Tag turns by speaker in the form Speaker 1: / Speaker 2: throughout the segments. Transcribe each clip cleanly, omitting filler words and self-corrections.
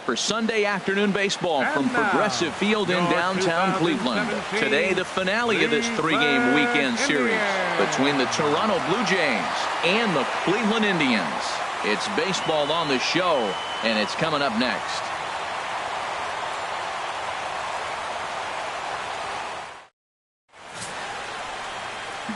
Speaker 1: For Sunday afternoon baseball from Progressive Field in downtown Cleveland. Today, the finale of this three-game weekend series between the Toronto Blue Jays and the Cleveland Indians. It's baseball on the show, and it's coming up next.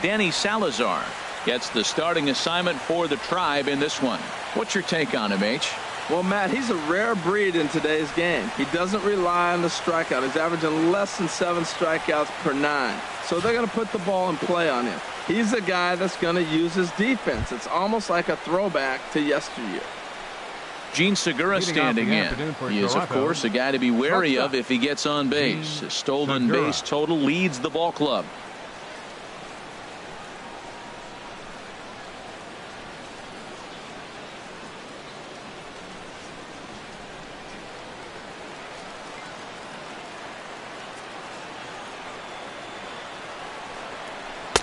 Speaker 1: Danny Salazar gets the starting assignment for the Tribe in this one. What's your take on him, H?
Speaker 2: Well, Matt, he's a rare breed in today's game. He doesn't rely on the strikeout. He's averaging less than 7 strikeouts per 9. So they're going to put the ball in play on him. He's a guy that's going to use his defense. It's almost like a throwback to yesteryear.
Speaker 1: Gene Segura standing in. He is, of course, a guy to be wary of if he gets on base. His stolen base total leads the ball club.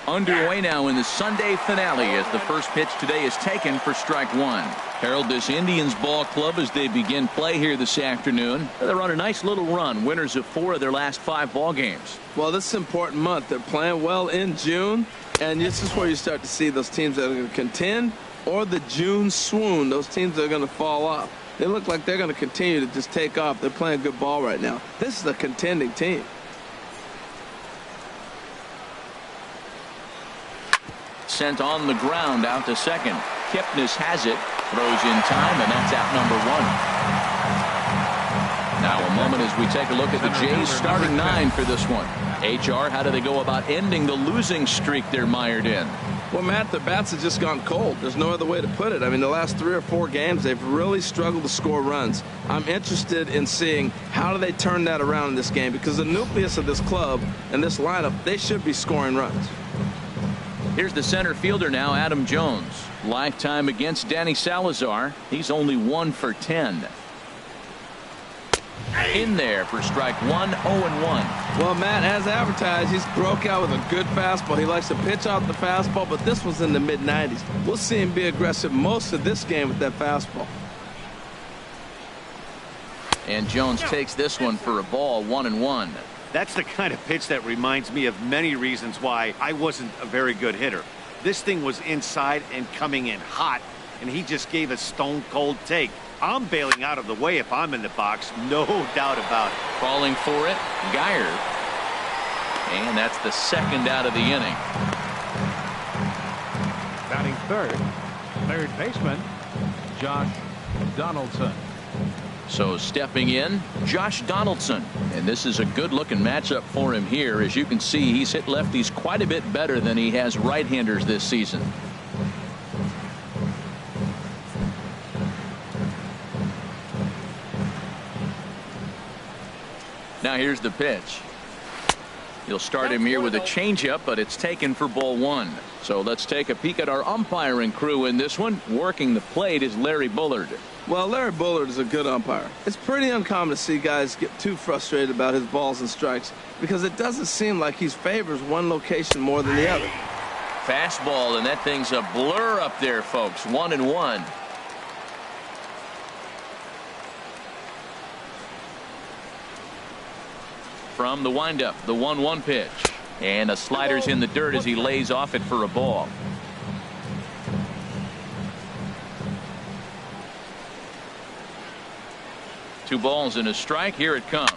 Speaker 1: Underway now in the Sunday finale as the first pitch today is taken for strike one. Herald this Indians ball club as they begin play here this afternoon. They're on a nice little run, winners of 4 of their last 5 ball games.
Speaker 2: Well, this is an important month. They're playing well in June, and this is where you start to see those teams that are going to contend or the June swoon, those teams that are going to fall off. They look like they're going to continue to just take off. They're playing good ball right now. This is a contending team.
Speaker 1: Sent on the ground out to second. Kipnis has it, throws in time, and that's out number 1. Now a moment as we take a look at the Jays starting 9 for this one. HR, how do they go about ending the losing streak they're mired in?
Speaker 2: Well, Matt, the bats have just gone cold. There's no other way to put it. I mean, the last 3 or 4 games, they've really struggled to score runs. I'm interested in seeing how do they turn that around in this game, because the nucleus of this club and this lineup, they should be scoring runs.
Speaker 1: Here's the center fielder now, Adam Jones. Lifetime against Danny Salazar. He's only 1 for 10. In there for strike 1, 0-1.
Speaker 2: Well, Matt, as advertised, he's broke out with a good fastball. He likes to pitch out the fastball, but this was in the mid-90s. We'll see him be aggressive most of this game with that fastball.
Speaker 1: And Jones takes this one for a ball, 1-1.
Speaker 3: That's the kind of pitch that reminds me of many reasons why I wasn't a very good hitter. This thing was inside and coming in hot, and he just gave a stone-cold take. I'm bailing out of the way if I'm in the box, no doubt about it.
Speaker 1: Calling for it, Geyer. And that's the second out of the inning.
Speaker 4: Batting third baseman, Josh Donaldson.
Speaker 1: So stepping in, Josh Donaldson. And this is a good-looking matchup for him here. As you can see, he's hit lefties quite a bit better than he has right-handers this season. Now here's the pitch. You'll start him here with a changeup, but it's taken for ball 1. So let's take a peek at our umpiring crew in this one. Working the plate is Larry Bullard.
Speaker 2: Well, Larry Bullard is a good umpire. It's pretty uncommon to see guys get too frustrated about his balls and strikes because it doesn't seem like he favors one location more than the other.
Speaker 1: Fastball, and that thing's a blur up there, folks. 1-1. From the windup, the 1-1 pitch. And a slider's in the dirt as he lays off it for a ball. Two balls and a strike. Here it comes.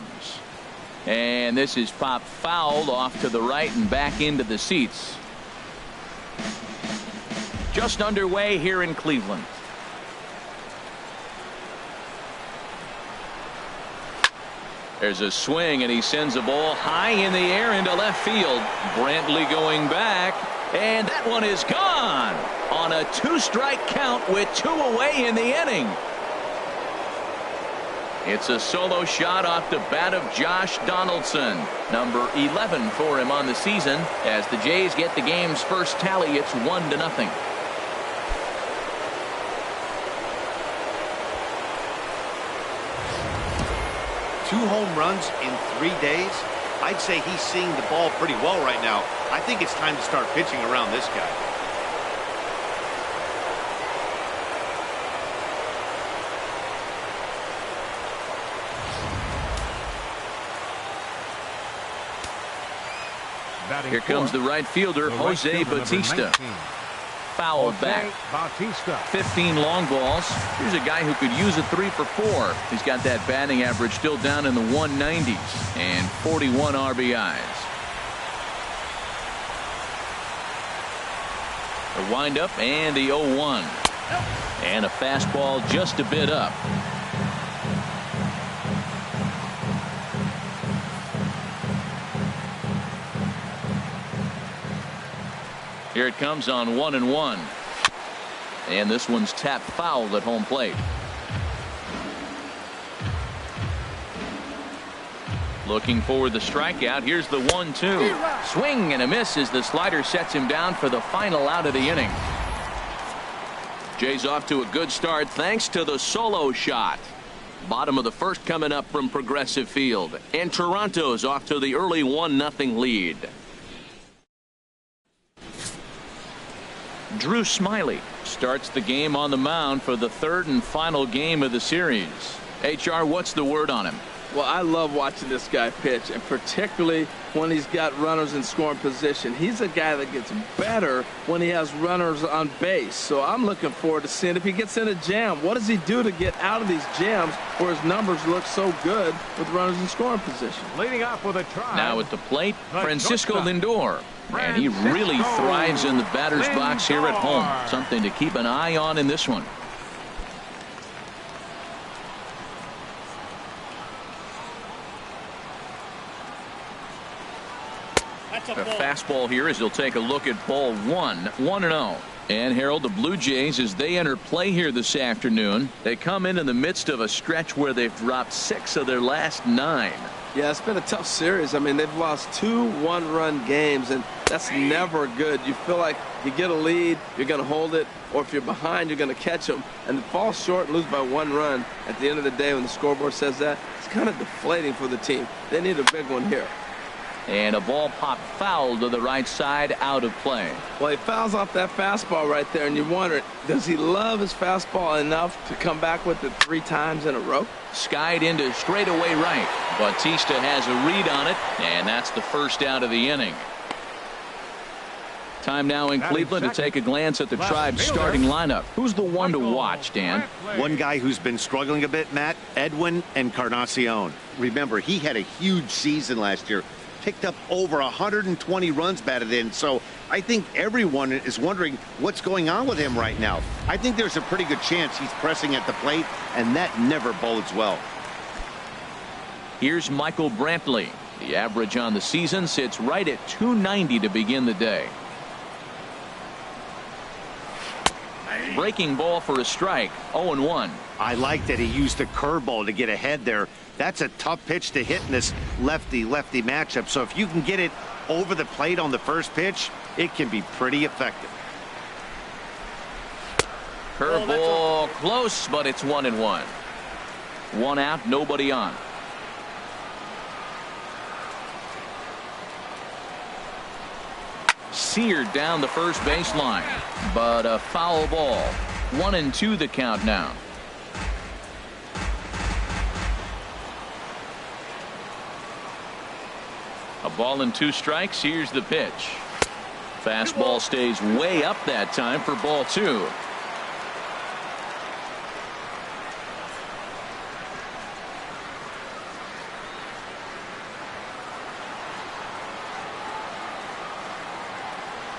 Speaker 1: And this is popped foul off to the right and back into the seats. Just underway here in Cleveland. There's a swing, and he sends a ball high in the air into left field. Brantley going back, and that one is gone on a 2-strike count with 2 away in the inning. It's a solo shot off the bat of Josh Donaldson, number 11 for him on the season. As the Jays get the game's first tally, it's 1-0.
Speaker 3: Two home runs in 3 days. I'd say he's seeing the ball pretty well right now. I think it's time to start pitching around this guy.
Speaker 1: Here comes the right fielder, Jose Bautista. Foul back. 15 long balls. Here's a guy who could use a 3 for 4. He's got that batting average still down in the 190s and 41 RBIs. The windup and the 0-1. And a fastball just a bit up. Here it comes on 1-1. And this one's tapped foul at home plate. Looking for the strikeout. Here's the 1-2. Swing and a miss as the slider sets him down for the final out of the inning. Jay's off to a good start thanks to the solo shot. Bottom of the first coming up from Progressive Field. And Toronto's off to the early 1-0 lead. Drew Smyly starts the game on the mound for the third and final game of the series. HR, what's the word on him?
Speaker 2: Well, I love watching this guy pitch, and particularly when he's got runners in scoring position. He's a guy that gets better when he has runners on base. So I'm looking forward to seeing if he gets in a jam. What does he do to get out of these jams where his numbers look so good with runners in scoring position?
Speaker 4: Leading off with a try.
Speaker 1: Now at the plate, Francisco Lindor. And he really thrives in the batter's box here at home. Something to keep an eye on in this one. A fastball here as he'll take a look at ball 1-0. And Harold, the Blue Jays, as they enter play here this afternoon, they come in the midst of a stretch where they've dropped 6 of their last 9.
Speaker 2: Yeah, it's been a tough series. I mean, they've lost 2 one-run games, and that's never good. You feel like you get a lead, you're going to hold it, or if you're behind, you're going to catch them. And to fall short and lose by 1 run at the end of the day when the scoreboard says that, it's kind of deflating for the team. They need a big one here.
Speaker 1: And a ball popped foul to the right side, out of play.
Speaker 2: Well, he fouls off that fastball right there, and you wonder, does he love his fastball enough to come back with it 3 times in a row?
Speaker 1: Skied into straightaway right. Bautista has a read on it, and that's the first out of the inning. Time now in Cleveland to take a glance at the Tribe's starting lineup. Who's the one to watch, Dan?
Speaker 3: One guy who's been struggling a bit, Matt, Edwin Encarnacion. Remember, he had a huge season last year. Picked up over 120 runs batted in, so I think everyone is wondering what's going on with him right now. I think there's a pretty good chance he's pressing at the plate, and that never bodes well.
Speaker 1: Here's Michael Brantley. The average on the season sits right at 290 to begin the day. Breaking ball for a strike. 0-1.
Speaker 3: I like that he used the curveball to get ahead there. That's a tough pitch to hit in this lefty-lefty matchup. So if you can get it over the plate on the first pitch, it can be pretty effective.
Speaker 1: Curveball close, but it's 1-1. 1 out, nobody on. Seared down the first baseline, but a foul ball. 1-2 the count now. A ball and 2 strikes. Here's the pitch. Fastball stays way up that time for ball 2.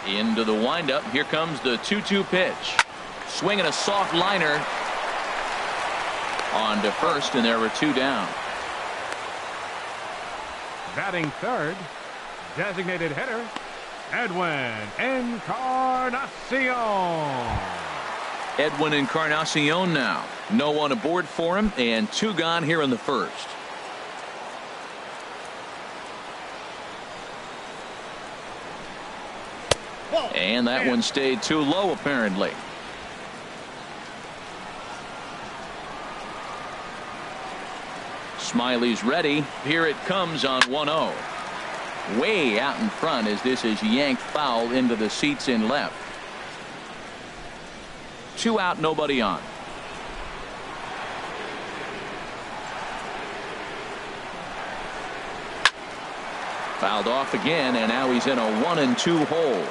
Speaker 1: Into the windup. Here comes the 2-2 pitch. Swinging a soft liner on to first, and there were 2 down.
Speaker 4: Batting third, designated hitter, Edwin Encarnacion.
Speaker 1: Edwin Encarnacion now. No one aboard for him, and 2 gone here in the first. And that one stayed too low, apparently. Smyly's ready. Here it comes on 1-0. Way out in front as this is yanked foul into the seats in left. 2 out, nobody on. Fouled off again, and now he's in a 1-2 hole.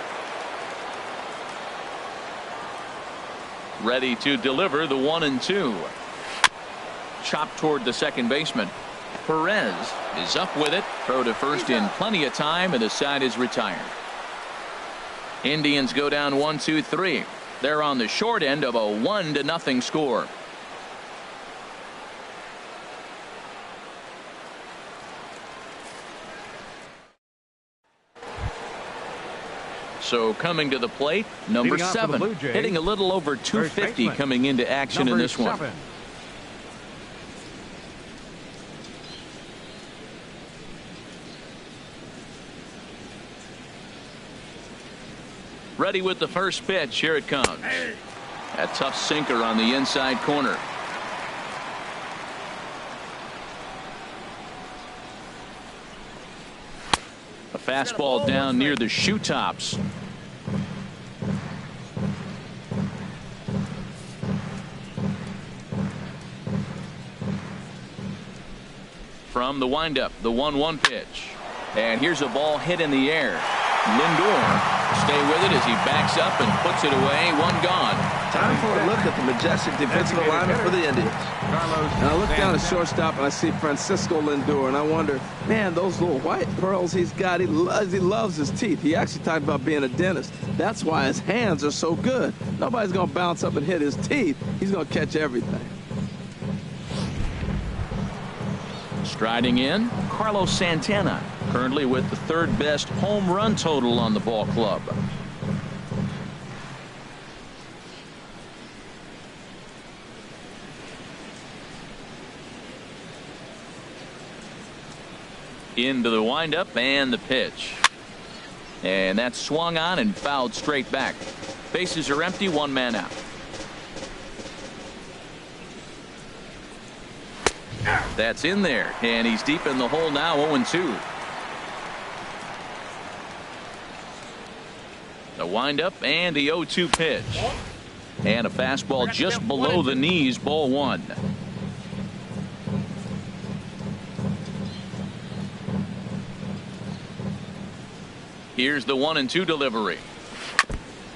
Speaker 1: Ready to deliver the 1-2. Chopped toward the second baseman. Perez is up with it. Throw to first in plenty of time, and the side is retired. Indians go down 1-2-3. They're on the short end of a 1-0 score. So coming to the plate, number 7, hitting a little over 250 coming into action in this one. Ready with the first pitch. Here it comes. A tough sinker on the inside corner. A fastball down near the shoe tops. From the windup, the 1-1 pitch. And here's a ball hit in the air. Lindor stay with it as he backs up and puts it away. One gone.
Speaker 2: Time for a look at the majestic defensive alignment for the Indians. And I look down at shortstop and I see Francisco Lindor, and I wonder, man, those little white pearls he's got, he loves his teeth. He actually talked about being a dentist. That's why his hands are so good. Nobody's going to bounce up and hit his teeth. He's going to catch everything.
Speaker 1: Striding in, Carlos Santana, currently with the third best home run total on the ball club. Into the windup and the pitch. And that's swung on and fouled straight back. Bases are empty, one man out. That's in there, and he's deep in the hole now. 0-2. The windup and the 0-2 pitch. And a fastball just below the knees, ball one. Here's the 1-2 delivery.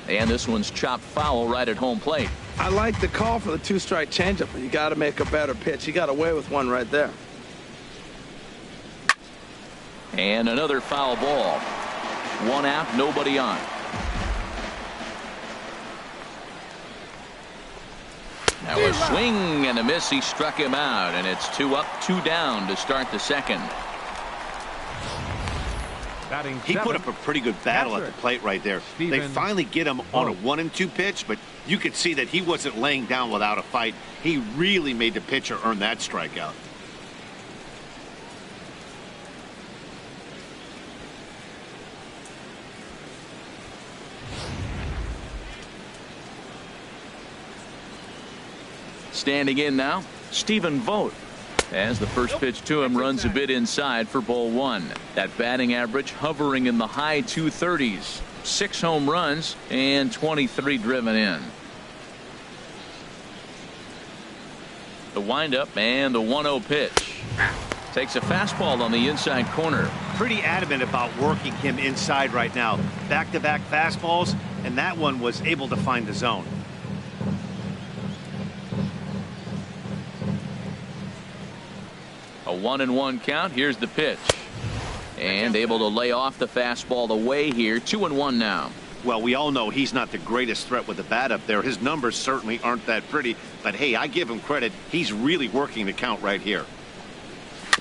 Speaker 1: And this one's chopped foul right at home plate.
Speaker 2: I like the call for the 2-strike changeup, but you got to make a better pitch. He got away with one right there.
Speaker 1: And another foul ball. One out, nobody on. Now a swing and a miss. He struck him out, and it's 2 up, 2 down to start the second.
Speaker 3: He put up a pretty good battle at the plate right there. They finally get him on a 1-2 pitch, but you could see that he wasn't laying down without a fight. He really made the pitcher earn that strikeout.
Speaker 1: Standing in now, Stephen Vogt. As the first pitch to him runs a bit inside for ball one. That batting average hovering in the high 230s. 6 home runs and 23 driven in. The windup and the 1-0 pitch. Takes a fastball on the inside corner.
Speaker 3: Pretty adamant about working him inside right now. Back-to-back fastballs, and that one was able to find the zone.
Speaker 1: A 1-1 count. Here's the pitch. And able to lay off the fastball away here. 2-1 now.
Speaker 3: Well, we all know he's not the greatest threat with the bat up there. His numbers certainly aren't that pretty. But, hey, I give him credit. He's really working the count right here.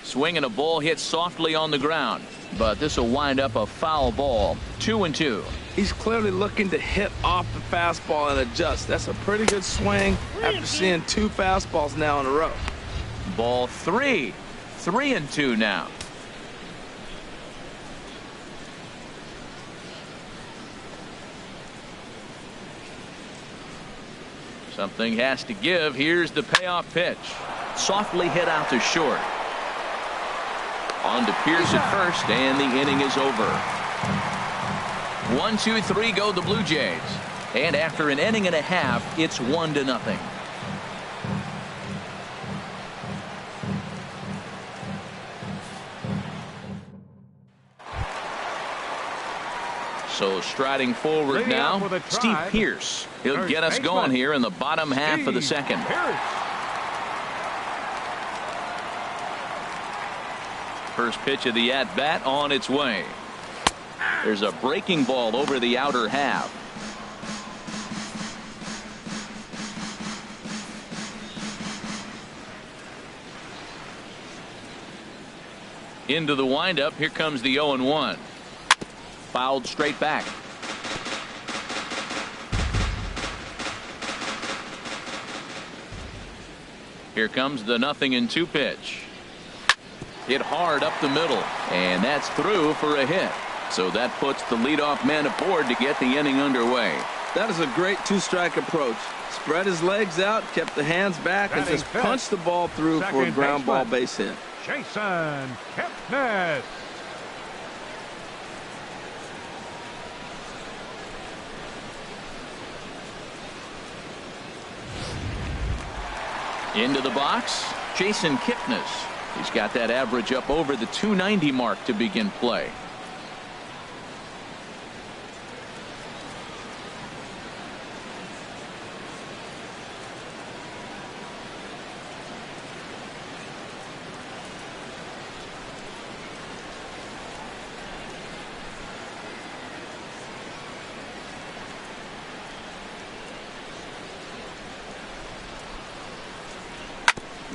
Speaker 1: Swing and a ball hit softly on the ground. But this will wind up a foul ball. 2-2.
Speaker 2: He's clearly looking to hit off the fastball and adjust. That's a pretty good swing after seeing 2 fastballs now in a row.
Speaker 1: Ball 3. 3-2 now. Something has to give. Here's the payoff pitch. Softly hit out to short. On to Pierce at first, and the inning is over. 1-2-3 go the Blue Jays. And after an inning and a half, it's 1-0. So striding forward now, Steve Pierce. He'll get us going here in the bottom half of the second. First pitch of the at-bat on its way. There's a breaking ball over the outer half. Into the windup. Here comes the 0-1. Fouled straight back. Here comes the 0-2 pitch. Hit hard up the middle, and that's through for a hit. So that puts the leadoff man aboard to get the inning underway.
Speaker 2: That is a great two-strike approach. Spread his legs out, kept the hands back, and just punched the ball through for a ground ball base hit.
Speaker 4: Jason Kipnis.
Speaker 1: Into the box, Jason Kipnis. He's got that average up over the 290 mark to begin play.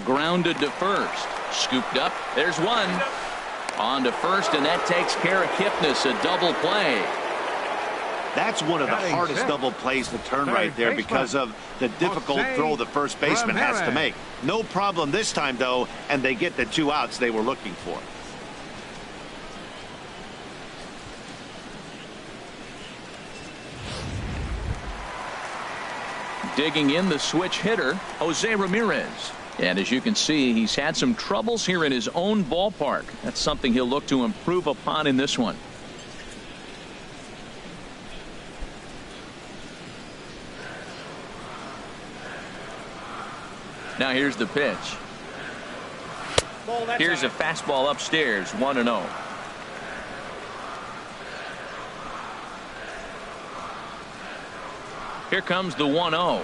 Speaker 1: Grounded to first. Scooped up. There's one. On to first, and that takes care of Kipnis. A double play.
Speaker 3: That's one of the hardest double plays to turn right there because of the difficult throw the first baseman has to make. No problem this time, though, and they get the 2 outs they were looking for.
Speaker 1: Digging in the switch hitter, Jose Ramirez. And as you can see, he's had some troubles here in his own ballpark. That's something he'll look to improve upon in this one. Now here's the pitch. Here's a fastball upstairs, 1-0. Here comes the 1-0.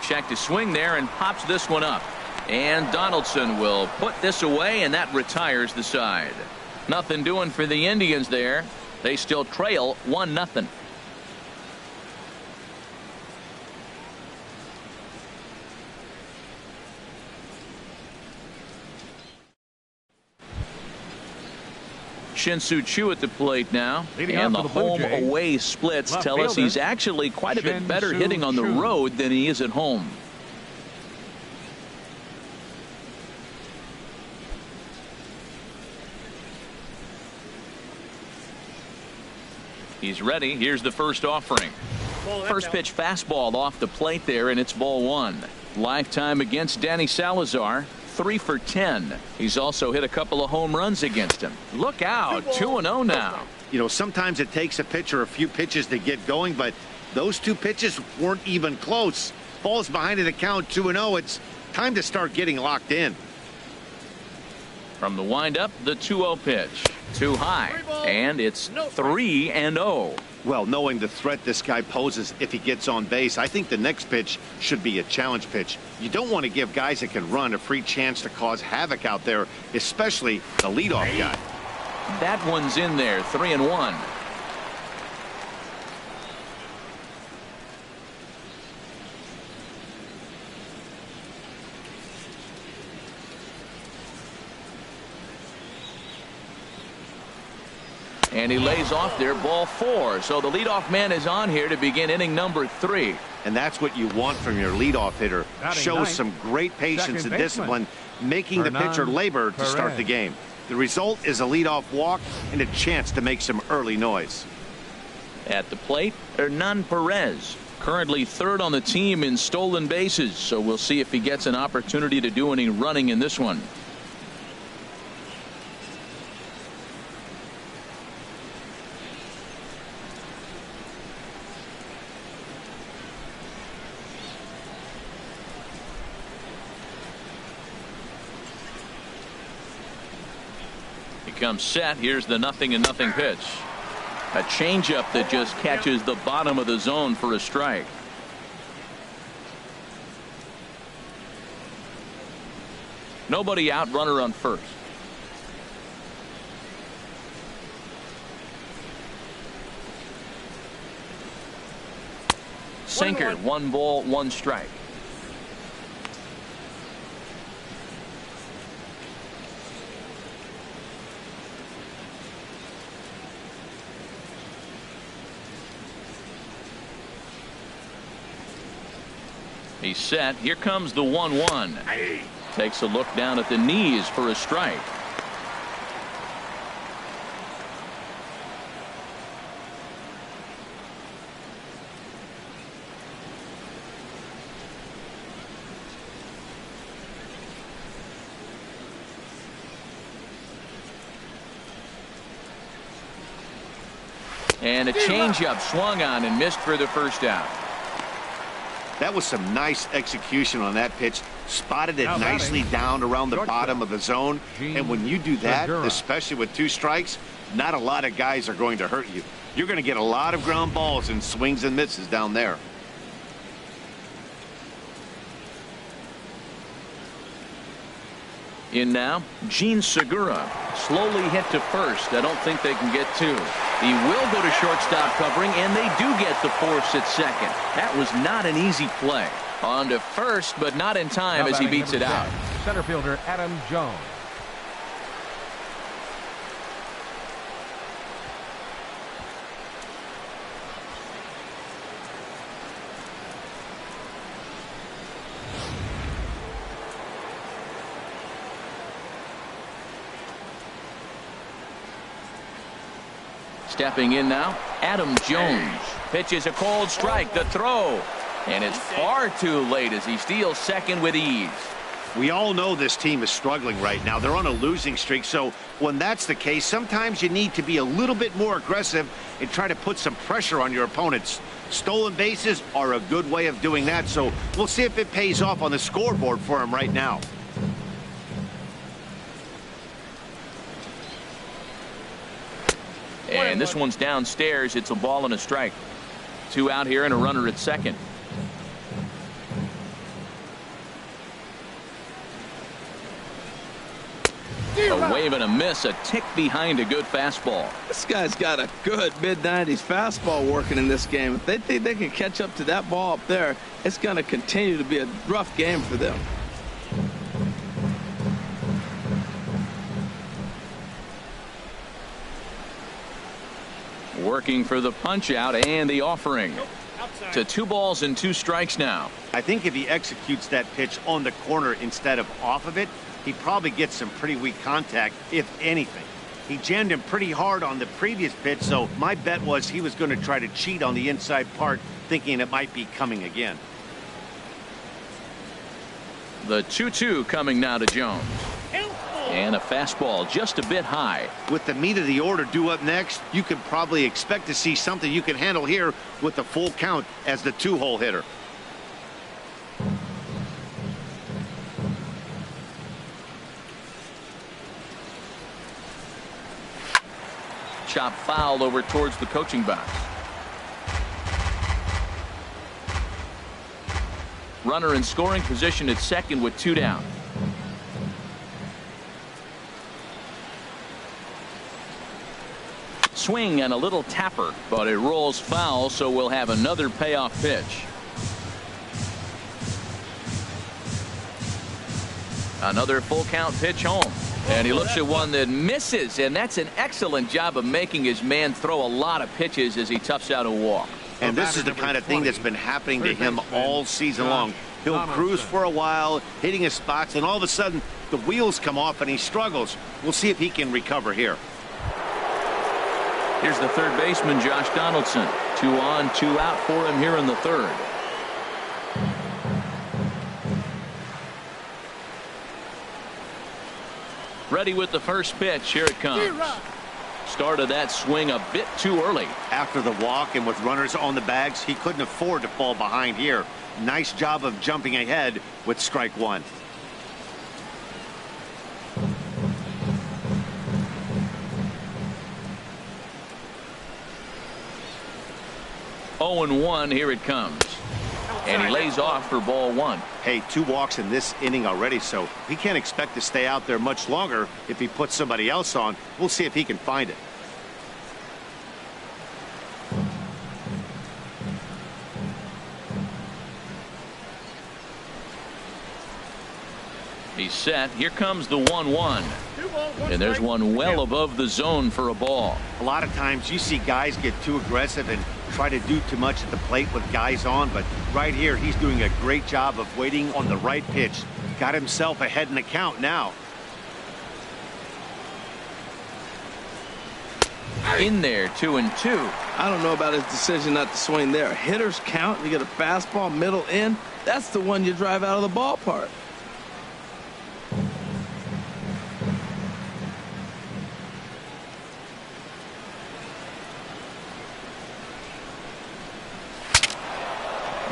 Speaker 1: Check to swing there and pops this one up. And Donaldson will put this away, and that retires the side. Nothing doing for the Indians there. They still trail 1-0. Shin-Soo Choo at the plate now, and the home-away splits tell us he's actually quite a bit better hitting on the road than he is at home. He's ready. Here's the first offering. First pitch fastball off the plate there, and it's ball 1. Lifetime against Danny Salazar, 3 for 10. He's also hit a couple of home runs against him. Look out, 2-0 now.
Speaker 3: You know, sometimes it takes a pitcher a few pitches to get going, but those 2 pitches weren't even close. Ball's behind in the count, 2-0. It's time to start getting locked in.
Speaker 1: From the windup, the 2-0 pitch. Too high, and it's 3-0.
Speaker 3: Well, knowing the threat this guy poses if he gets on base, I think the next pitch should be a challenge pitch. You don't want to give guys that can run a free chance to cause havoc out there, especially the leadoff guy.
Speaker 1: That one's in there, 3-1. And he lays off there, ball 4. So the leadoff man is on here to begin inning number 3.
Speaker 3: And that's what you want from your leadoff hitter. Shows some great patience and discipline, making the pitcher labor to start the game. The result is a leadoff walk and a chance to make some early noise.
Speaker 1: At the plate, Hernan Perez, currently 3rd on the team in stolen bases. So we'll see if he gets an opportunity to do any running in this one. Comes set. Here's the 0-0 pitch. A changeup that just catches the bottom of the zone for a strike. Nobody out, runner on first. Sinker, 1 ball, 1 strike. He's set. Here comes the 1-1. Takes a look down at the knees for a strike. And a changeup swung on and missed for the first out.
Speaker 3: That was some nice execution on that pitch. Spotted it nicely down around the bottom of the zone. And when you do that, especially with 2 strikes, not a lot of guys are going to hurt you. You're going to get a lot of ground balls and swings and misses down there.
Speaker 1: In now, Gene Segura. Slowly hit to first. I don't think they can get 2. He will go to shortstop covering, and they do get the force at second. That was not an easy play. On to first, but not in time as he beats it out.
Speaker 4: Center fielder Adam Jones.
Speaker 1: Stepping in now, Adam Jones. Pitches a cold strike. The throw. And it's far too late as he steals second with ease.
Speaker 3: We all know this team is struggling right now. They're on a losing streak. So when that's the case, sometimes you need to be a little bit more aggressive and try to put some pressure on your opponents. Stolen bases are a good way of doing that. So we'll see if it pays off on the scoreboard for him right now.
Speaker 1: And this one's downstairs. It's a ball and a strike. 2 out here and a runner at second. A wave and a miss, a tick behind a good fastball.
Speaker 2: This guy's got a good mid-90s fastball working in this game. If they think they can catch up to that ball up there, it's going to continue to be a rough game for them.
Speaker 1: Working for the punch out and the offering. To 2 balls and 2 strikes now.
Speaker 3: I think if he executes that pitch on the corner instead of off of it, he probably gets some pretty weak contact, if anything. He jammed him pretty hard on the previous pitch, so my bet was he was going to try to cheat on the inside part, thinking it might be coming again.
Speaker 1: The 2-2 coming now to Jones. And a fastball just a bit high.
Speaker 3: With the meat of the order due up next, you can probably expect to see something you can handle here with the full count as the 2-hole hitter.
Speaker 1: Chop foul over towards the coaching box. Runner in scoring position at second with 2 down. Swing and a little tapper, but it rolls foul, so we'll have another payoff pitch. Another full count pitch home. And he looks at one that misses, and that's an excellent job of making his man throw a lot of pitches as he toughs out a walk.
Speaker 3: And this is the kind of thing that's been happening to him all season long. He'll cruise for a while, hitting his spots, and all of a sudden the wheels come off and he struggles. We'll see if he can recover here.
Speaker 1: Here's the third baseman, Josh Donaldson. 2 on, 2 out for him here in the third. Ready with the first pitch. Here it comes. Started that swing a bit too early.
Speaker 3: After the walk and with runners on the bags, he couldn't afford to fall behind here. Nice job of jumping ahead with strike 1.
Speaker 1: 0-1. Here it comes. And he lays off for ball 1.
Speaker 3: Hey, 2 walks in this inning already, so he can't expect to stay out there much longer if he puts somebody else on. We'll see if he can find it.
Speaker 1: He's set. Here comes the 1-1. And there's one well above the zone for a ball.
Speaker 3: A lot of times you see guys get too aggressive and try to do too much at the plate with guys on, but right here he's doing a great job of waiting on the right pitch. Got himself ahead in the count now.
Speaker 1: In there, 2-2.
Speaker 2: I don't know about his decision not to swing there. Hitters count. You get a fastball middle in. That's the one you drive out of the ballpark.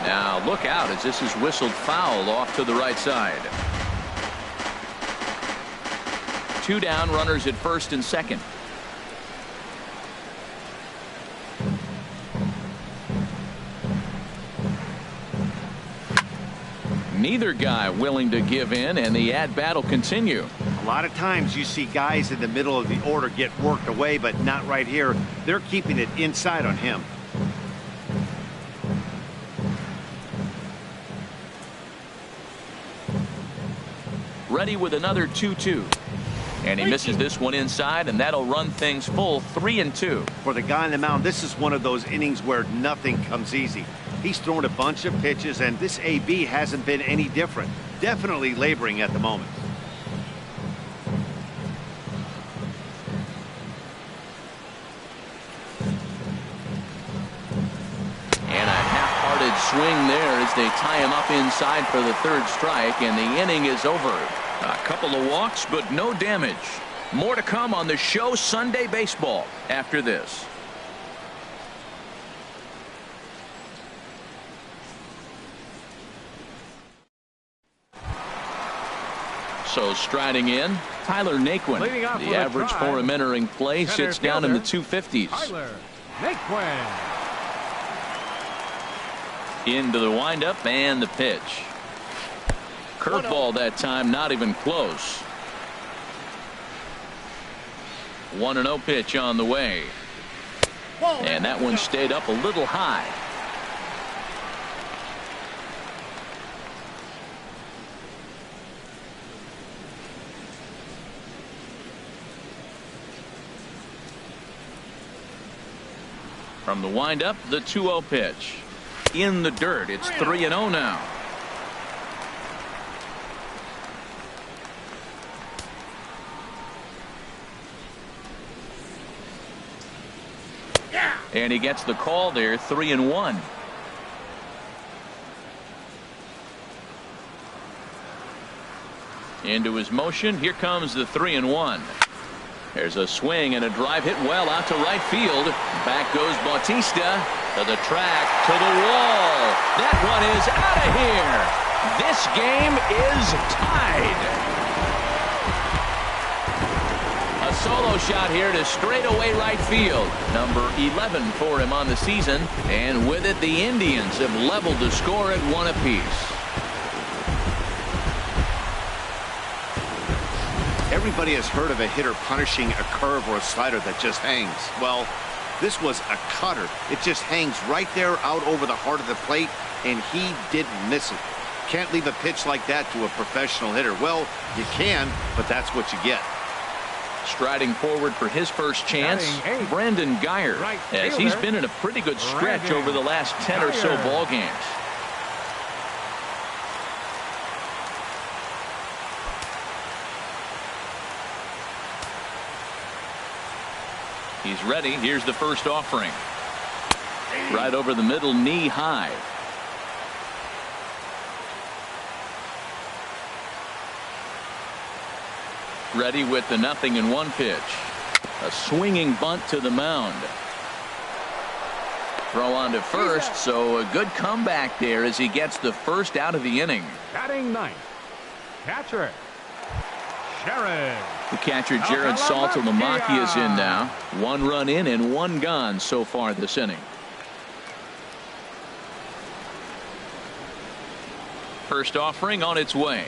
Speaker 1: Now look out as this is whistled foul off to the right side. 2 down, runners at first and second. Neither guy willing to give in, and the at-bat will continue.
Speaker 3: A lot of times you see guys in the middle of the order get worked away, but not right here. They're keeping it inside on him.
Speaker 1: Ready with another 2-2. And he misses this one inside, and that'll run things full 3-2.
Speaker 3: For the guy on the mound, this is one of those innings where nothing comes easy. He's thrown a bunch of pitches, and this AB hasn't been any different. Definitely laboring at the moment.
Speaker 1: And a half-hearted swing there as they tie him up inside for the 3rd strike, and the inning is over. A couple of walks, but no damage. More to come on the show Sunday Baseball after this. So striding in, Tyler Naquin. The average for him entering play sits down in the 250s.
Speaker 4: Tyler Naquin.
Speaker 1: Into the windup and the pitch. Curveball that time, not even close. 1-0 pitch on the way. And that one stayed up a little high. From the windup, the 2-0 pitch. In the dirt, it's 3-0 now. And he gets the call there, 3-1. Into his motion. Here comes the 3-1. There's a swing and a drive hit well out to right field. Back goes Bautista to the track, to the wall. That one is out of here. This game is tied. A solo shot here to straightaway right field. Number 11 for him on the season. And with it, the Indians have leveled the score at 1 apiece.
Speaker 3: Everybody has heard of a hitter punishing a curve or a slider that just hangs. Well, this was a cutter. It just hangs right there out over the heart of the plate, and he didn't miss it. Can't leave a pitch like that to a professional hitter. Well, you can, but that's what you get.
Speaker 1: Striding forward for his first chance, Brandon Geyer, as he's been in a pretty good stretch over the last 10 or so ball games. He's ready. Here's the first offering. Right over the middle, knee high. Ready with the 0-1 pitch. A swinging bunt to the mound. Throw on to first, so a good comeback there as he gets the first out of the inning.
Speaker 4: Batting ninth, catcher Jared.
Speaker 1: The catcher Jared Saltalamacchia is in now. 1 run in and 1 gone so far this inning. First offering on its way.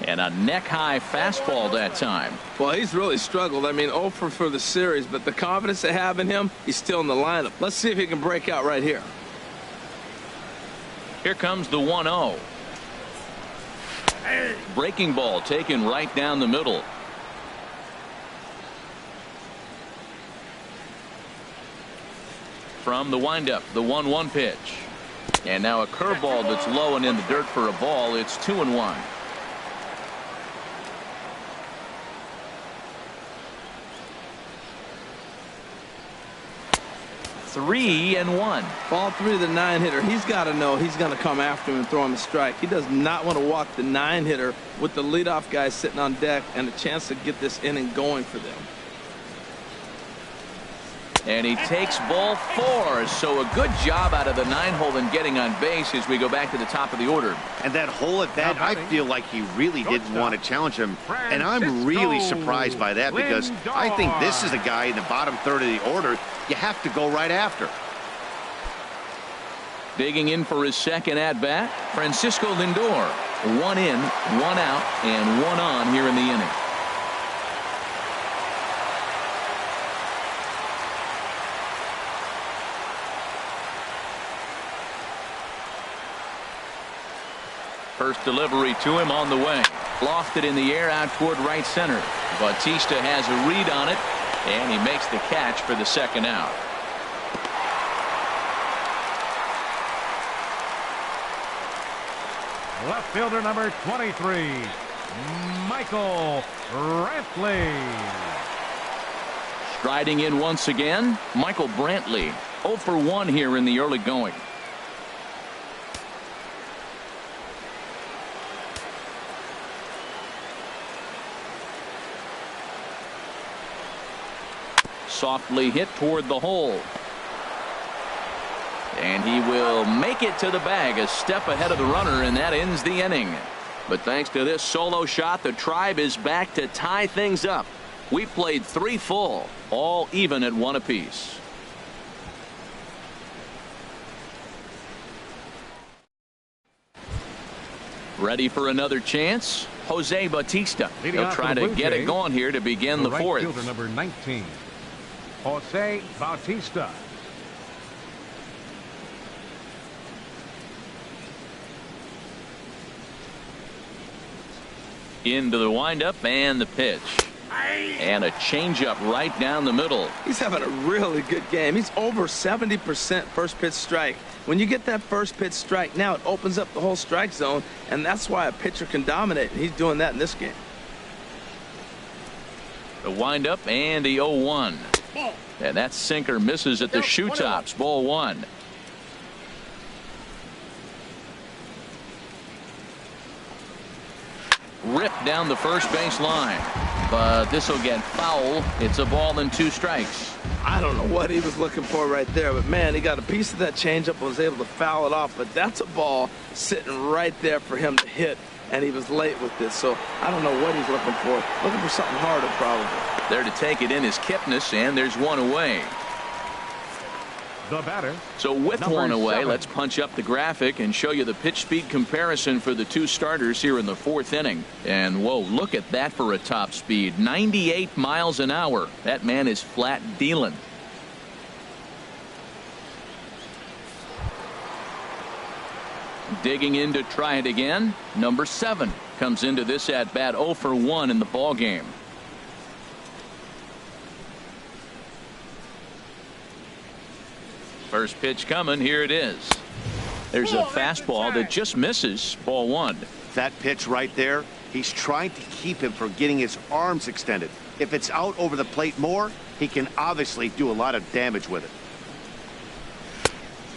Speaker 1: And a neck-high fastball that time.
Speaker 2: Well, he's really struggled. I mean, 0 for the series, but the confidence they have in him, he's still in the lineup. Let's see if he can break out right here.
Speaker 1: Here comes the 1-0. Breaking ball taken right down the middle. From the windup, the 1-1 pitch. And now a curveball that's low and in the dirt for a ball. It's 2-1. 3-1.
Speaker 2: Ball 3 to the 9-hitter. He's got to know he's going to come after him and throw him a strike. He does not want to walk the 9-hitter with the leadoff guy sitting on deck and a chance to get this inning going for them.
Speaker 1: And he takes ball 4. So a good job out of the 9-hole in getting on base as we go back to the top of the order.
Speaker 3: And that hole at bat, I feel like he really didn't want to challenge him. And I'm really surprised by that because I think this is a guy in the bottom third of the order you have to go right after.
Speaker 1: Digging in for his second at-bat, Francisco Lindor. 1 in, 1 out, and 1 on here in the inning. First delivery to him on the way. Lofted in the air out toward right center. Bautista has a read on it, and he makes the catch for the second out.
Speaker 4: Left fielder number 23, Michael Brantley.
Speaker 1: Striding in once again, Michael Brantley. 0 for 1 here in the early going. Softly hit toward the hole. And he will make it to the bag, a step ahead of the runner, and that ends the inning. But thanks to this solo shot, the Tribe is back to tie things up. We played 3 full, all even at 1 apiece. Ready for another chance? Jose Bautista. He'll try to get it going here to begin the 4th.
Speaker 4: Right fielder number 19. Jose Bautista.
Speaker 1: Into the windup and the pitch. And a changeup right down the middle.
Speaker 2: He's having a really good game. He's over 70% first pitch strike. When you get that first pitch strike, now it opens up the whole strike zone, and that's why a pitcher can dominate. And he's doing that in this game.
Speaker 1: The windup and the 0-1. And that sinker misses at the shoe tops. Ball 1. Ripped down the first base line. But this will get foul. It's a ball and 2 strikes.
Speaker 2: I don't know what he was looking for right there, but man, he got a piece of that changeup and was able to foul it off. But that's a ball sitting right there for him to hit, and he was late with this. So I don't know what he's looking for. Looking for something harder, probably.
Speaker 1: There to take it in is Kipnis, and there's 1 away.
Speaker 4: The batter.
Speaker 1: So with
Speaker 4: number
Speaker 1: 1 away,
Speaker 4: 7.
Speaker 1: let's punch up the graphic and show you the pitch speed comparison for the 2 starters here in the 4th inning. And whoa, look at that for a top speed. 98 miles an hour. That man is flat dealing. Digging in to try it again. Number 7 comes into this at bat 0 for 1 in the ball game. First pitch coming. Here it is. There's a fastball that just misses. Ball 1.
Speaker 3: That pitch right there, he's trying to keep him from getting his arms extended. If it's out over the plate more, he can obviously do a lot of damage with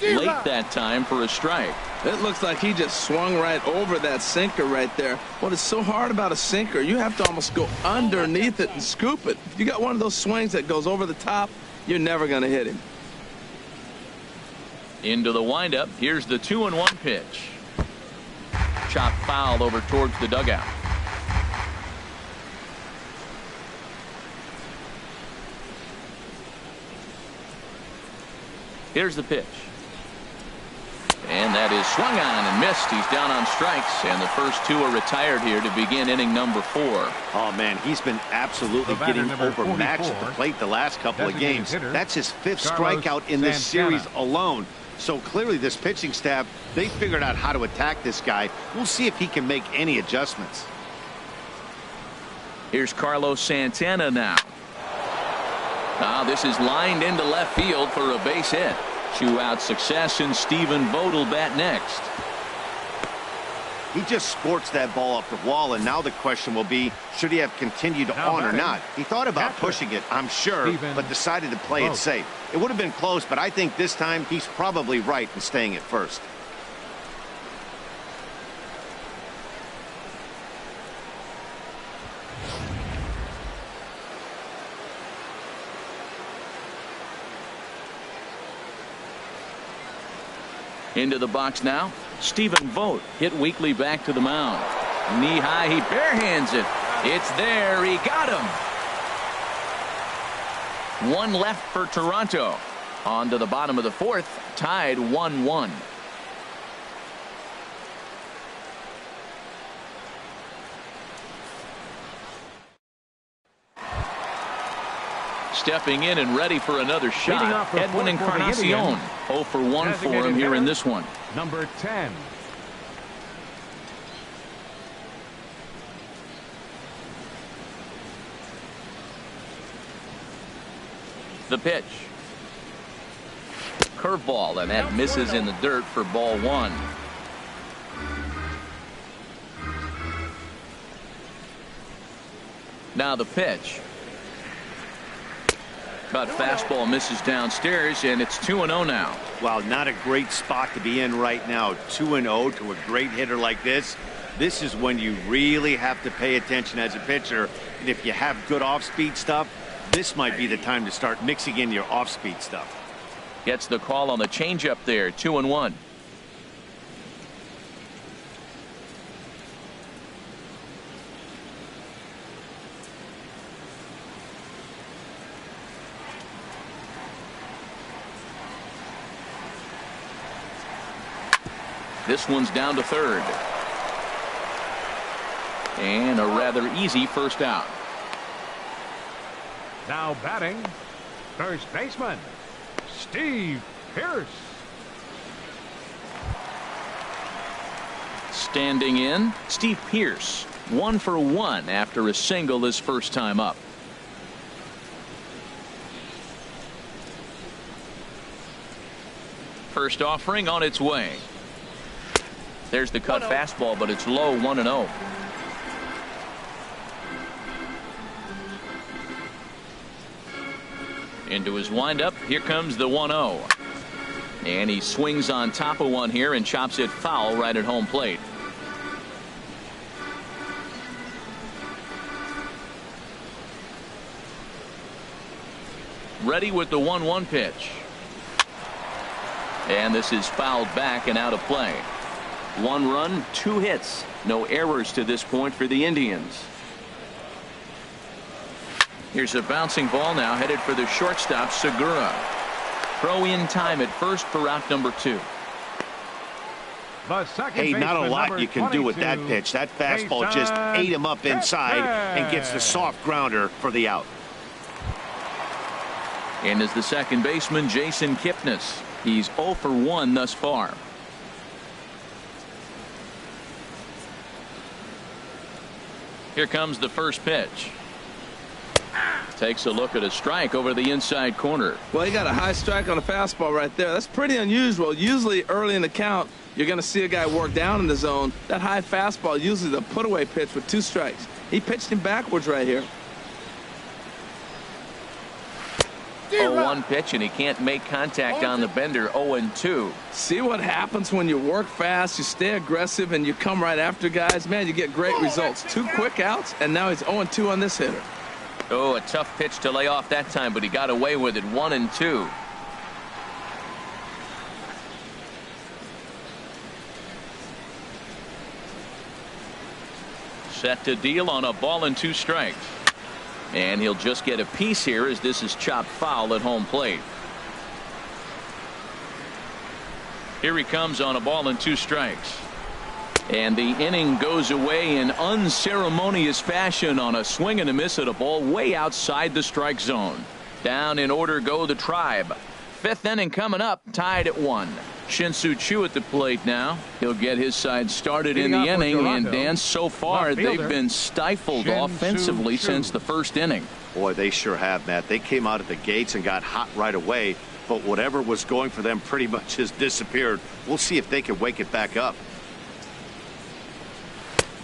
Speaker 3: it.
Speaker 1: Late that time for a strike.
Speaker 2: It looks like he just swung right over that sinker right there. What is so hard about a sinker, you have to almost go underneath it and scoop it. If you got one of those swings that goes over the top, you're never going to hit him.
Speaker 1: Into the windup. Here's the 2-1 pitch. Chop foul over towards the dugout. Here's the pitch. And that is swung on and missed. He's down on strikes, and the first two are retired here to begin inning number 4.
Speaker 3: Oh, man, he's been absolutely getting overmatched at the plate the last couple of games. That's his 5th strikeout in this series alone. So clearly this pitching staff, they figured out how to attack this guy. We'll see if he can make any adjustments.
Speaker 1: Here's Carlos Santana now. Now this is lined into left field for a base hit. 2-out success, and Stephen Vogt will bat next.
Speaker 3: He just sports that ball up the wall, and now the question will be, should he have continued on or not? He thought about pushing it, I'm sure, but decided to play it safe. It would have been close, but I think this time he's probably right in staying at first.
Speaker 1: Into the box now. Stephen Vogt hit weakly back to the mound. Knee high, he barehands it. It's there. He got him. 1 left for Toronto. On to the bottom of the 4th, tied 1-1. Stepping in and ready for another shot, Edwin Encarnacion. 0 for 1 for him here in this one.
Speaker 4: Number 10.
Speaker 1: The pitch. Curveball, and that misses in the dirt for ball 1. Now the pitch. Cut fastball, misses downstairs, and it's 2-0 now.
Speaker 3: Wow, not a great spot to be in right now. 2-0 to a great hitter like this. This is when you really have to pay attention as a pitcher. And if you have good off-speed stuff, this might be the time to start mixing in your off-speed stuff.
Speaker 1: Gets the call on the changeup there. 2-1. This one's down to third. And a rather easy first out.
Speaker 4: Now batting, first baseman, Steve Pearce.
Speaker 1: Standing in, Steve Pearce. 1 for 1 after a single his first time up. First offering on its way. There's the cut fastball, but it's low. 1-0. Into his windup. Here comes the 1-0. And he swings on top of one here and chops it foul right at home plate. Ready with the 1-1 pitch. And this is fouled back and out of play. 1 run, 2 hits. No errors to this point for the Indians. Here's a bouncing ball now headed for the shortstop, Segura. Throw in time at first for out number 2.
Speaker 3: Hey, not a lot you can do with that pitch. That fastball just ate him up inside and gets the soft grounder for the out.
Speaker 1: And is the second baseman, Jason Kipnis. He's 0 for 1 thus far. Here comes the first pitch. Takes a look at a strike over the inside corner.
Speaker 2: Well, he got a high strike on a fastball right there. That's pretty unusual. Usually early in the count, you're going to see a guy work down in the zone. That high fastball, usually the put-away pitch with 2 strikes. He pitched him backwards right here.
Speaker 1: 0-1 pitch, and he can't make contact on the bender. 0-2.
Speaker 2: See what happens when you work fast, you stay aggressive, and you come right after guys. Man, you get great results. 2 quick outs, and now he's 0-2 on this hitter.
Speaker 1: Oh, a tough pitch to lay off that time, but he got away with it. 1-2. Set to deal on a ball and 2 strikes. And he'll just get a piece here as this is chopped foul at home plate. Here he comes on a ball and 2 strikes. And the inning goes away in unceremonious fashion on a swing and a miss at a ball way outside the strike zone. Down in order go the Tribe. 5th inning coming up, tied at 1. Shin-Soo Choo at the plate now. He'll get his side started in the inning. And Dan, so far they've been stifled offensively since the 1st inning.
Speaker 3: Boy, they sure have, Matt. They came out at the gates and got hot right away. But whatever was going for them pretty much has disappeared. We'll see if they can wake it back up.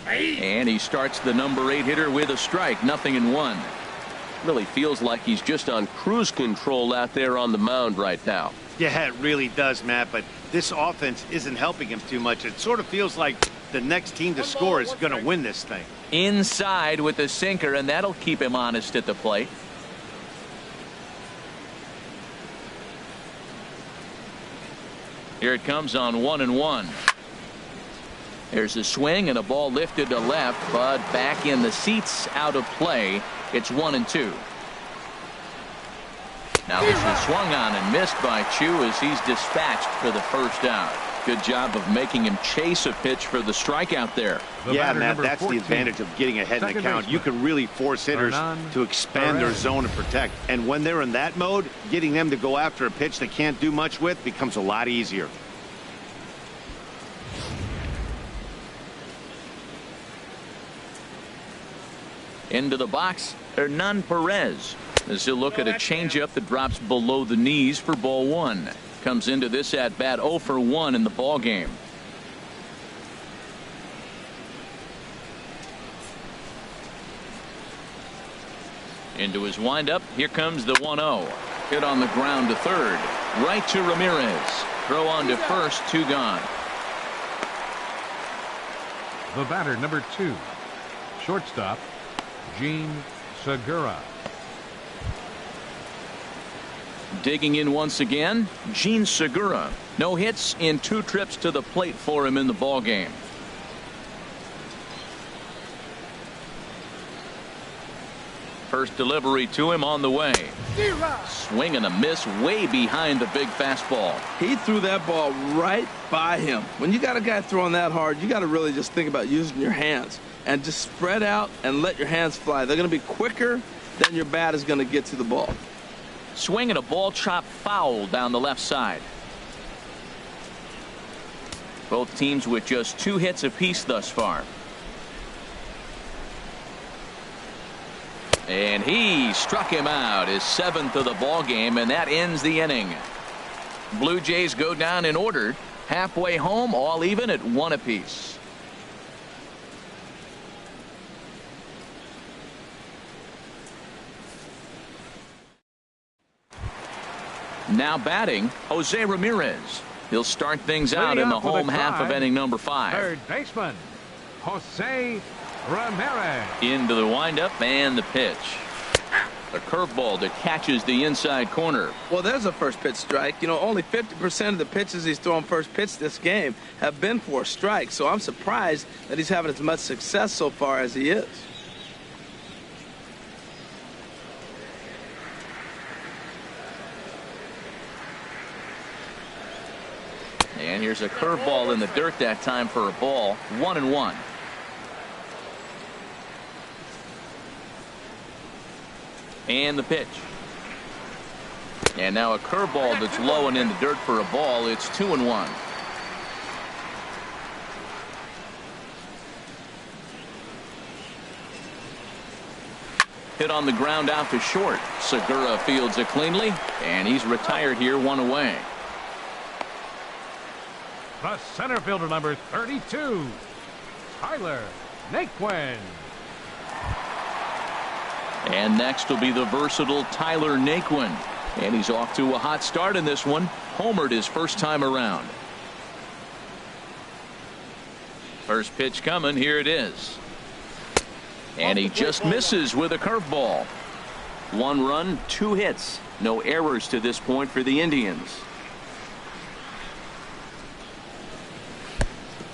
Speaker 1: And he starts the number 8 hitter with a strike. 0-1.
Speaker 5: Really feels like he's just on cruise control out there on the mound right now.
Speaker 3: Yeah, it really does, Matt. But this offense isn't helping him too much. It sort of feels like the next team to score is going to win this thing.
Speaker 1: Inside with the sinker, and that'll keep him honest at the plate. Here it comes on 1-1. There's a swing and a ball lifted to left, but back in the seats, out of play. It's 1-2. Now this is swung on and missed by Choo as he's dispatched for the 1st out. Good job of making him chase a pitch for the strikeout there.
Speaker 3: Yeah, Matt, that's 14. The advantage of getting ahead in the count. You can really force hitters to expand their zone and protect. And when they're in that mode, getting them to go after a pitch they can't do much with becomes a lot easier.
Speaker 1: Into the box, Hernan Perez, as he'll look at a changeup that drops below the knees for ball 1. Comes into this at bat 0 for 1 in the ball game. Into his windup. Here comes the 1-0. Hit on the ground to 3rd. Right to Ramirez. Throw on to 1st. 2 gone.
Speaker 4: The batter, number 2, shortstop, Jean Segura.
Speaker 1: Digging in once again, Jean Segura. No hits in 2 trips to the plate for him in the ball game. First delivery to him on the way. Swing and a miss way behind the big fastball.
Speaker 2: He threw that ball right by him. When you got a guy throwing that hard, you got to really just think about using your hands and just spread out and let your hands fly. They're going to be quicker than your bat is going to get to the ball.
Speaker 1: Swing and a ball chopped foul down the left side. Both teams with just 2 hits apiece thus far. And he struck him out, his 7th of the ball game, and that ends the inning. Blue Jays go down in order. Halfway home, all even at 1 apiece. Now batting, Jose Ramirez. He'll start things out in the home half of inning number 5.
Speaker 4: Third baseman, Jose Ramirez.
Speaker 1: Into the windup and the pitch. A curveball that catches the inside corner.
Speaker 2: Well, there's a first pitch strike. You know, only 50% of the pitches he's throwing first pitch this game have been for a strike. So I'm surprised that he's having as much success so far as he is.
Speaker 1: And here's a curveball in the dirt that time for a ball. 1-1. And the pitch. And now a curveball that's low and in the dirt for a ball. It's 2-1. Hit on the ground out to short. Segura fields it cleanly, and he's retired here, 1 away.
Speaker 4: The center fielder, number 32, Tyler Naquin.
Speaker 1: And next will be the versatile Tyler Naquin. And he's off to a hot start in this one. Homered his first time around. First pitch coming. Here it is. And he just misses with a curveball. 1 run, 2 hits. No errors to this point for the Indians.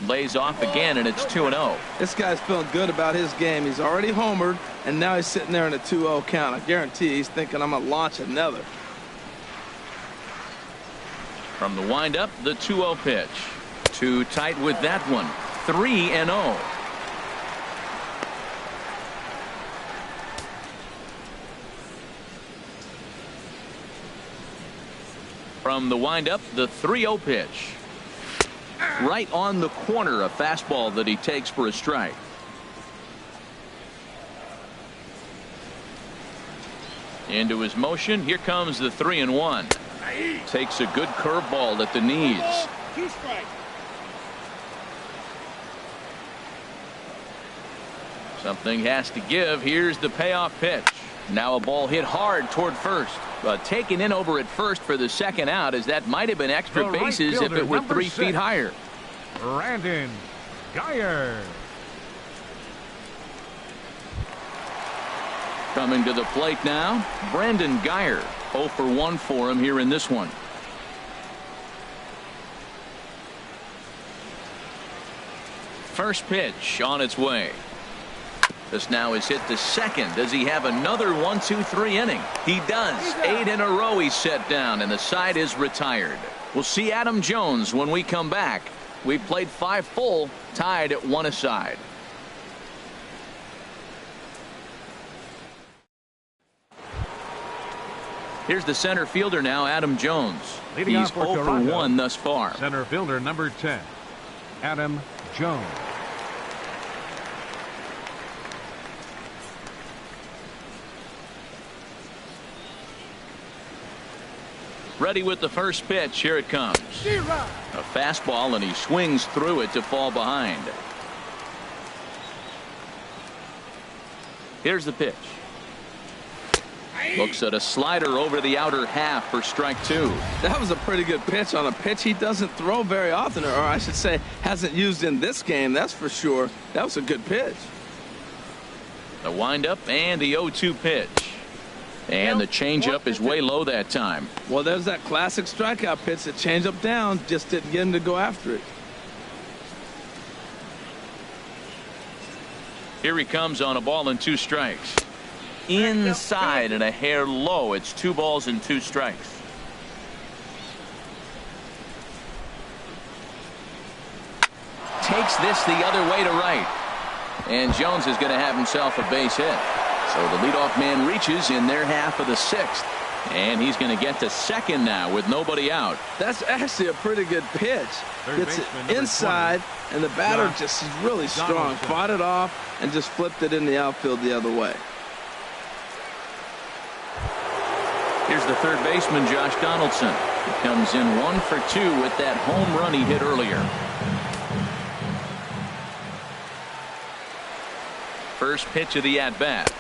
Speaker 1: Lays off again, and it's 2-0.
Speaker 2: This guy's feeling good about his game. He's already homered, and now he's sitting there in a 2-0 count. I guarantee he's thinking, I'm going to launch another.
Speaker 1: From the windup, the 2-0 pitch. Too tight with that one. 3-0. From the windup, the 3-0 pitch. Right on the corner, a fastball that he takes for a strike. Into his motion. Here comes the 3-1. Takes a good curveball at the knees. Something has to give. Here's the payoff pitch. Now a ball hit hard toward first, but taken in over at first for the second out, as that might have been extra bases if it were 3 feet higher.
Speaker 4: Brandon Geyer.
Speaker 1: Coming to the plate now, Brandon Geyer. 0 for 1 for him here in this one. First pitch on its way. This now is hit to second. Does he have another 1-2-3 inning? He does. 8 in a row he's set down, and the side is retired. We'll see Adam Jones when we come back. We've played 5 full, tied at 1 aside. Here's the center fielder now, Adam Jones.
Speaker 4: Leading
Speaker 1: He's
Speaker 4: off for
Speaker 1: 0 for 1 thus far.
Speaker 4: Center fielder number 10, Adam Jones.
Speaker 1: Ready with the first pitch. Here it comes. A fastball, and he swings through it to fall behind. Here's the pitch. Looks at a slider over the outer half for strike 2.
Speaker 2: That was a pretty good pitch on a pitch he doesn't throw very often, or I should say hasn't used in this game, that's for sure. That was a good pitch.
Speaker 1: The windup and the 0-2 pitch. And the changeup is way low that time.
Speaker 2: Well, there's that classic strikeout pitch. The changeup down, just didn't get him to go after it.
Speaker 1: Here he comes on a ball and 2 strikes. Inside and a hair low. It's 2 balls and 2 strikes. Takes this the other way to right. And Jones is going to have himself a base hit. So the leadoff man reaches in their half of the 6th. And he's going to get to second now with nobody out.
Speaker 2: That's actually a pretty good pitch. Gets it inside, and the batter just is really strong. Fought it off and just flipped it in the outfield the other way.
Speaker 1: Here's the third baseman, Josh Donaldson. He comes in 1 for 2 with that home run he hit earlier. First pitch of the at-bat.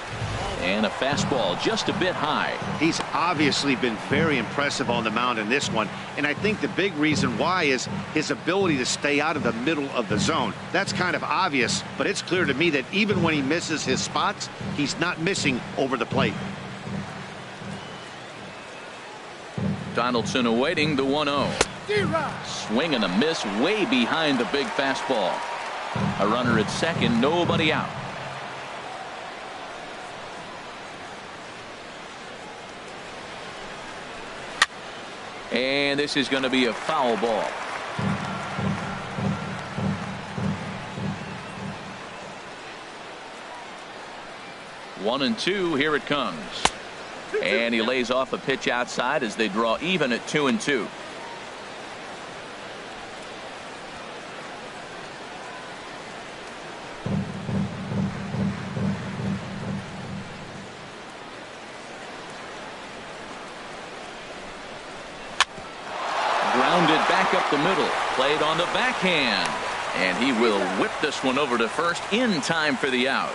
Speaker 1: And a fastball just a bit high.
Speaker 3: He's obviously been very impressive on the mound in this one, and I think the big reason why is his ability to stay out of the middle of the zone. That's kind of obvious, but it's clear to me that even when he misses his spots, he's not missing over the plate.
Speaker 1: Donaldson awaiting the 1-0. Swing and a miss way behind the big fastball. A runner at second, nobody out. And this is going to be a foul ball. One and 2. Here it comes. And he lays off a pitch outside as they draw even at 2 and 2. Grounded back up the middle. Played on the backhand. And he will whip this one over to first in time for the out.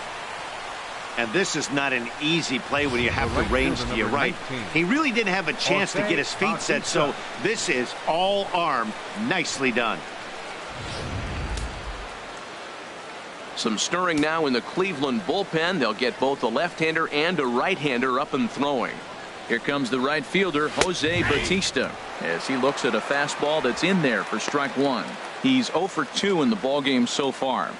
Speaker 3: And this is not an easy play when you have the range to your right. He really didn't have a chance to get his feet set, so this is all arm. Nicely done.
Speaker 1: Some stirring now in the Cleveland bullpen. They'll get both a left-hander and a right-hander up and throwing. Here comes the right fielder, Jose Bautista, as he looks at a fastball that's in there for strike 1. He's 0 for 2 in the ballgame so far.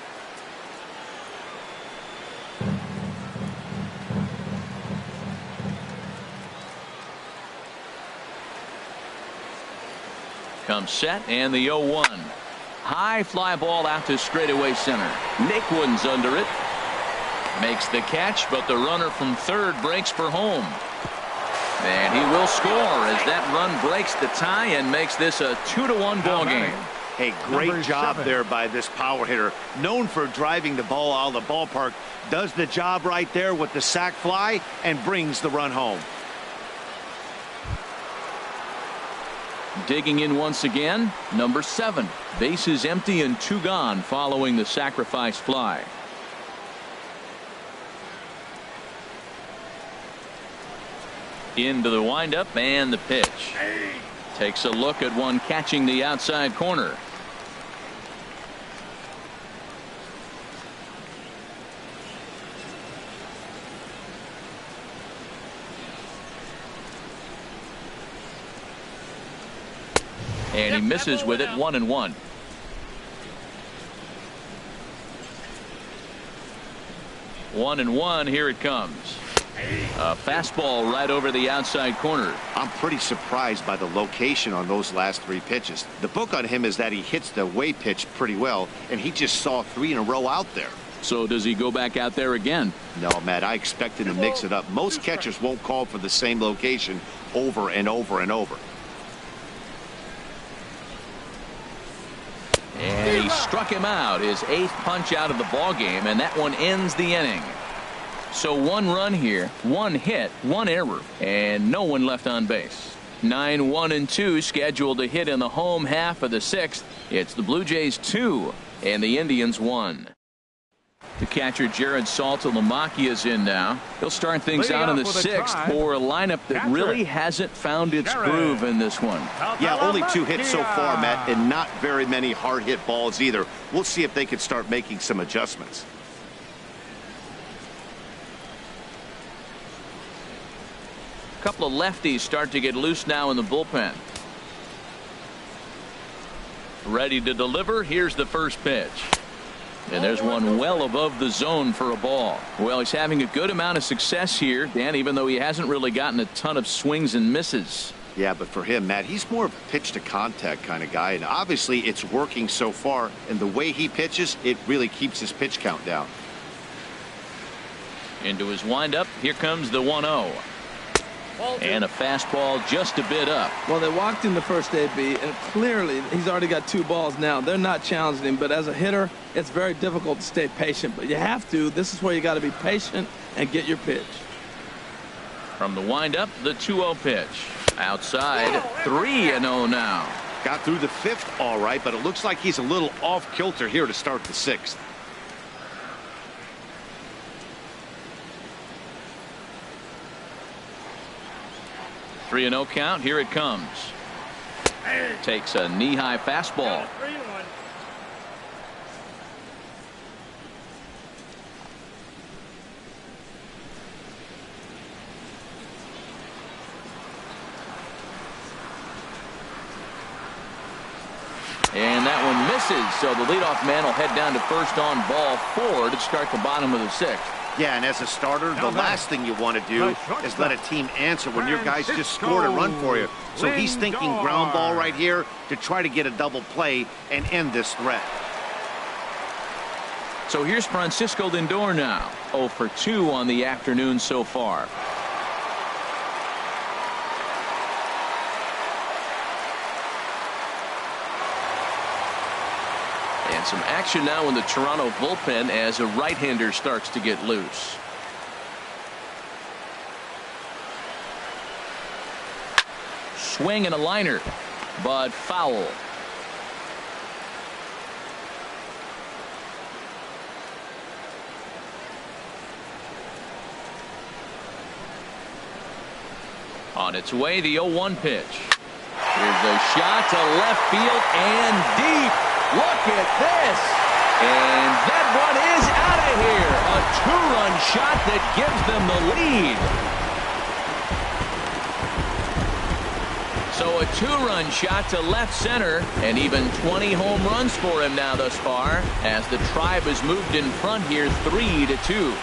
Speaker 1: comes set, and the 0-1. High fly ball out to straightaway center. Naquin's under it. Makes the catch, but the runner from third breaks for home. And he will score as that run breaks the tie and makes this a 2-1 ball game.
Speaker 3: Hey, great job there by this power hitter. Known for driving the ball out of the ballpark. Does the job right there with the sac fly and brings the run home.
Speaker 1: Digging in once again, number 7. Bases empty and 2 gone following the sacrifice fly. Into the windup and the pitch. Takes a look at one catching the outside corner. And he misses with it. 1-1. One and one. Here it comes. A fastball right over the outside corner.
Speaker 3: I'm pretty surprised by the location on those last 3 pitches. The book on him is that he hits the away pitch pretty well, and he just saw 3 in a row out there.
Speaker 1: So does he go back out there again?
Speaker 3: No, Matt, I expect him to mix it up. Most catchers won't call for the same location over and over and over.
Speaker 1: And he struck him out, his 8th punch out of the ball game, and that one ends the inning. So 1 run here, 1 hit, 1 error, and no one left on base. 9-1-2 scheduled to hit in the home half of the 6th. It's the Blue Jays 2 and the Indians 1. The catcher Jared Saltalamacchia is in now. He'll start things out in the 6th for a lineup that really hasn't found its groove in this one.
Speaker 3: Yeah, only 2 hits so far, Matt, and not very many hard hit balls either. We'll see if they can start making some adjustments.
Speaker 1: A couple of lefties start to get loose now in the bullpen. Ready to deliver. Here's the first pitch. And there's one well above the zone for a ball. Well, he's having a good amount of success here, Dan, even though he hasn't really gotten a ton of swings and misses.
Speaker 3: Yeah, but for him, Matt, he's more of a pitch to contact kind of guy, and obviously it's working so far, and the way he pitches, it really keeps his pitch count down.
Speaker 1: Into his windup, here comes the 1-0. And a fastball just a bit up.
Speaker 2: Well, they walked in the first AB, and clearly he's already got 2 balls now. They're not challenging him, but as a hitter, it's very difficult to stay patient. But you have to. This is where you got to be patient and get your pitch.
Speaker 1: From the windup, the 2-0 pitch. Outside, 3-0 now.
Speaker 3: Got through the 5th all right, but it looks like he's a little off kilter here to start the 6th.
Speaker 1: 3-0 count. Here it comes. Takes a knee-high fastball. And that one misses, so the leadoff man will head down to first on ball 4 to start the bottom of the 6th.
Speaker 3: Yeah, and as a starter, the last thing you want to do is let a team answer when your guys just scored a run for you. So he's thinking ground ball right here to try to get a double play and end this threat.
Speaker 1: So here's Francisco Lindor now. 0 for 2 on the afternoon so far. And some action now in the Toronto bullpen as a right-hander starts to get loose. Swing and a liner, but foul. On its way, the 0-1 pitch. Here's a shot to left field and deep. Look at this. And that one is out of here. A 2-run shot that gives them the lead. So a 2-run shot to left center, and even 20 home runs for him now thus far, as the Tribe has moved in front here 3-2.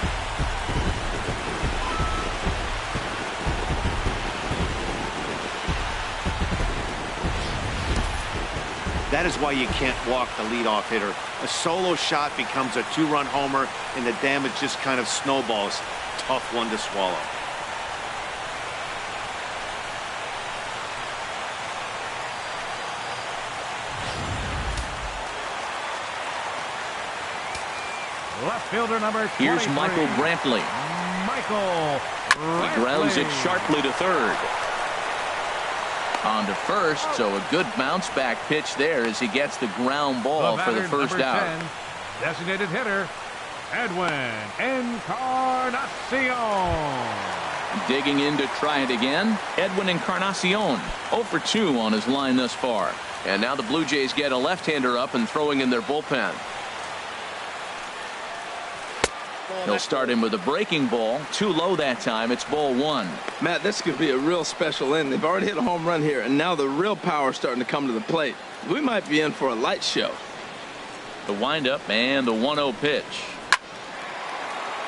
Speaker 3: That is why you can't walk the leadoff hitter. A solo shot becomes a 2-run homer, and the damage just kind of snowballs. Tough one to swallow.
Speaker 4: Left fielder number 23.
Speaker 1: Here's Michael Brantley. He grounds it sharply to third. On to first, so a good bounce back pitch there as he gets the ground ball for the first out.
Speaker 4: 10, designated hitter, Edwin Encarnacion.
Speaker 1: Digging in to try it again, Edwin Encarnacion, 0 for 2 on his line thus far. And now the Blue Jays get a left-hander up and throwing in their bullpen. They'll start him with a breaking ball. Too low that time. It's ball 1.
Speaker 2: Matt, this could be a real special inning. They've already hit a home run here, and now the real power is starting to come to the plate. We might be in for a light show.
Speaker 1: The windup and the 1-0 pitch.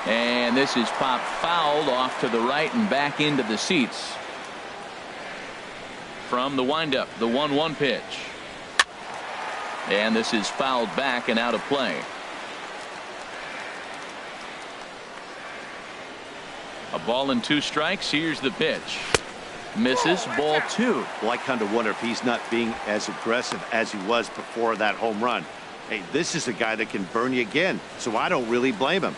Speaker 1: And this is popped fouled off to the right and back into the seats. From the windup, the 1-1 pitch. And this is fouled back and out of play. A ball and 2 strikes. Here's the pitch. Misses, ball 2.
Speaker 3: Well, I kind of wonder if he's not being as aggressive as he was before that home run. Hey, this is a guy that can burn you again, so I don't really blame him.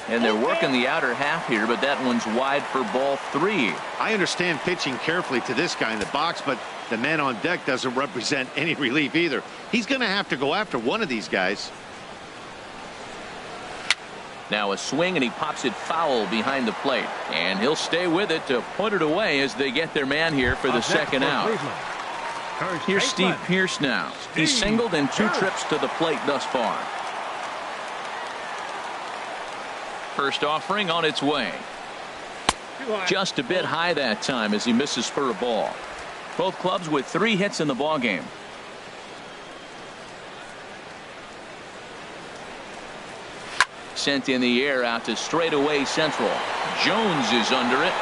Speaker 1: And they're working the outer half here, but that one's wide for ball 3.
Speaker 3: I understand pitching carefully to this guy in the box, but the man on deck doesn't represent any relief either. He's going to have to go after one of these guys.
Speaker 1: Now a swing, and he pops it foul behind the plate. And he'll stay with it to put it away as they get their man here for the second out. Here's Steve Pearce now. He's singled in 2 trips to the plate thus far. First offering on its way. Just a bit high that time as he misses for a ball. Both clubs with 3 hits in the ball game. Sent in the air out to straightaway central. Jones is under it.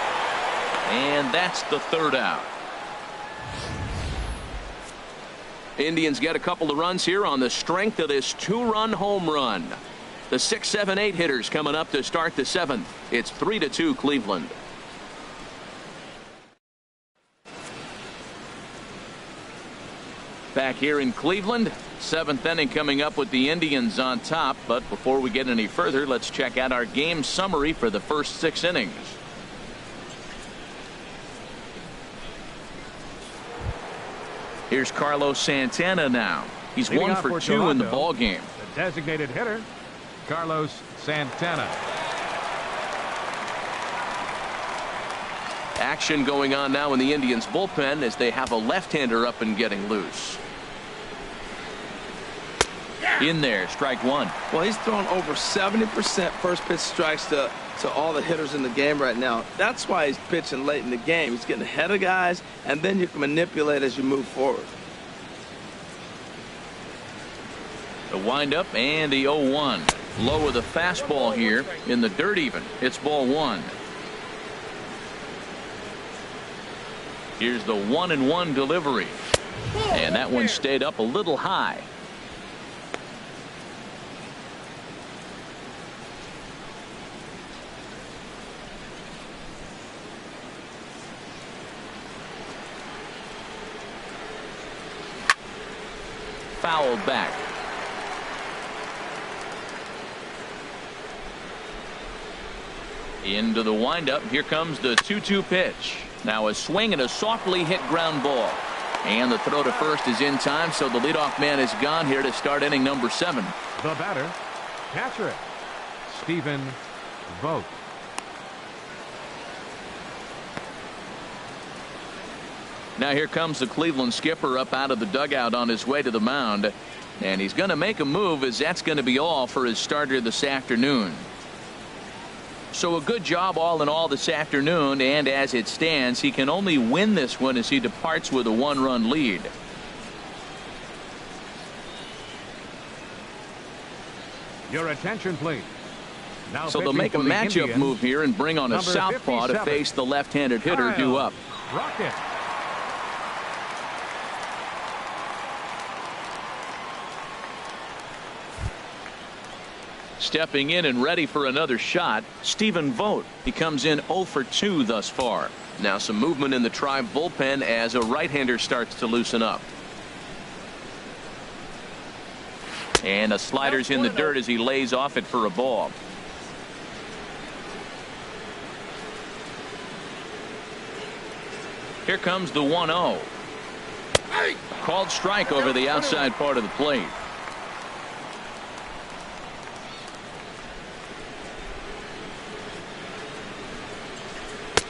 Speaker 1: And that's the 3rd out. Indians get a couple of runs here on the strength of this 2-run home run. The 6, 7, 8 hitters coming up to start the 7th. It's 3-2 Cleveland. Back here in Cleveland, 7th inning coming up with the Indians on top. But before we get any further, let's check out our game summary for the first 6 innings. Here's Carlos Santana now. He's 1 for 2 in the ball game.
Speaker 4: The designated hitter, Carlos Santana.
Speaker 1: Action going on now in the Indians bullpen as they have a left-hander up and getting loose. In there, strike 1.
Speaker 2: Well, he's thrown over 70% first pitch strikes to all the hitters in the game right now. That's why he's pitching late in the game. He's getting ahead of guys, and then you can manipulate as you move forward.
Speaker 1: The windup and the 0-1. Low with a fastball here in the dirt even. It's ball 1. Here's the 1-1 delivery. And that one stayed up a little high. Fouled back. Into the windup. Here comes the 2-2 pitch. Now a swing and a softly hit ground ball. And the throw to first is in time, so the leadoff man is gone here to start inning number 7.
Speaker 4: The batter, catcher, Stephen Vogt.
Speaker 1: Now here comes the Cleveland skipper up out of the dugout on his way to the mound. And he's going to make a move, as that's going to be all for his starter this afternoon. So a good job all in all this afternoon, and as it stands, he can only win this one as he departs with a 1-run lead.
Speaker 4: Your attention, please. Now
Speaker 1: So they'll make a matchup move here and bring on a southpaw to face the left-handed hitter due up.
Speaker 4: Rocket.
Speaker 1: Stepping in and ready for another shot, Stephen Vogt. He comes in 0 for 2 thus far. Now some movement in the Tribe bullpen as a right-hander starts to loosen up. And a slider's in the dirt as he lays off it for a ball. Here comes the 1-0. Called strike over the outside part of the plate.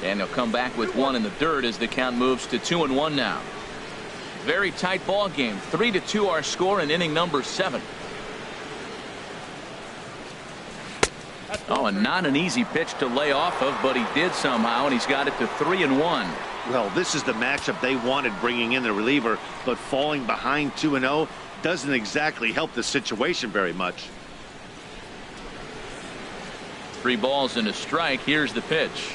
Speaker 1: And he'll come back with one in the dirt as the count moves to 2-1 now. Very tight ball game. 3-2 our score in inning number 7. Oh, and not an easy pitch to lay off of, but he did somehow, and he's got it to 3-1.
Speaker 3: Well, this is the matchup they wanted, bringing in the reliever, but falling behind 2-0 doesn't exactly help the situation very much.
Speaker 1: 3 balls and a strike. Here's the pitch.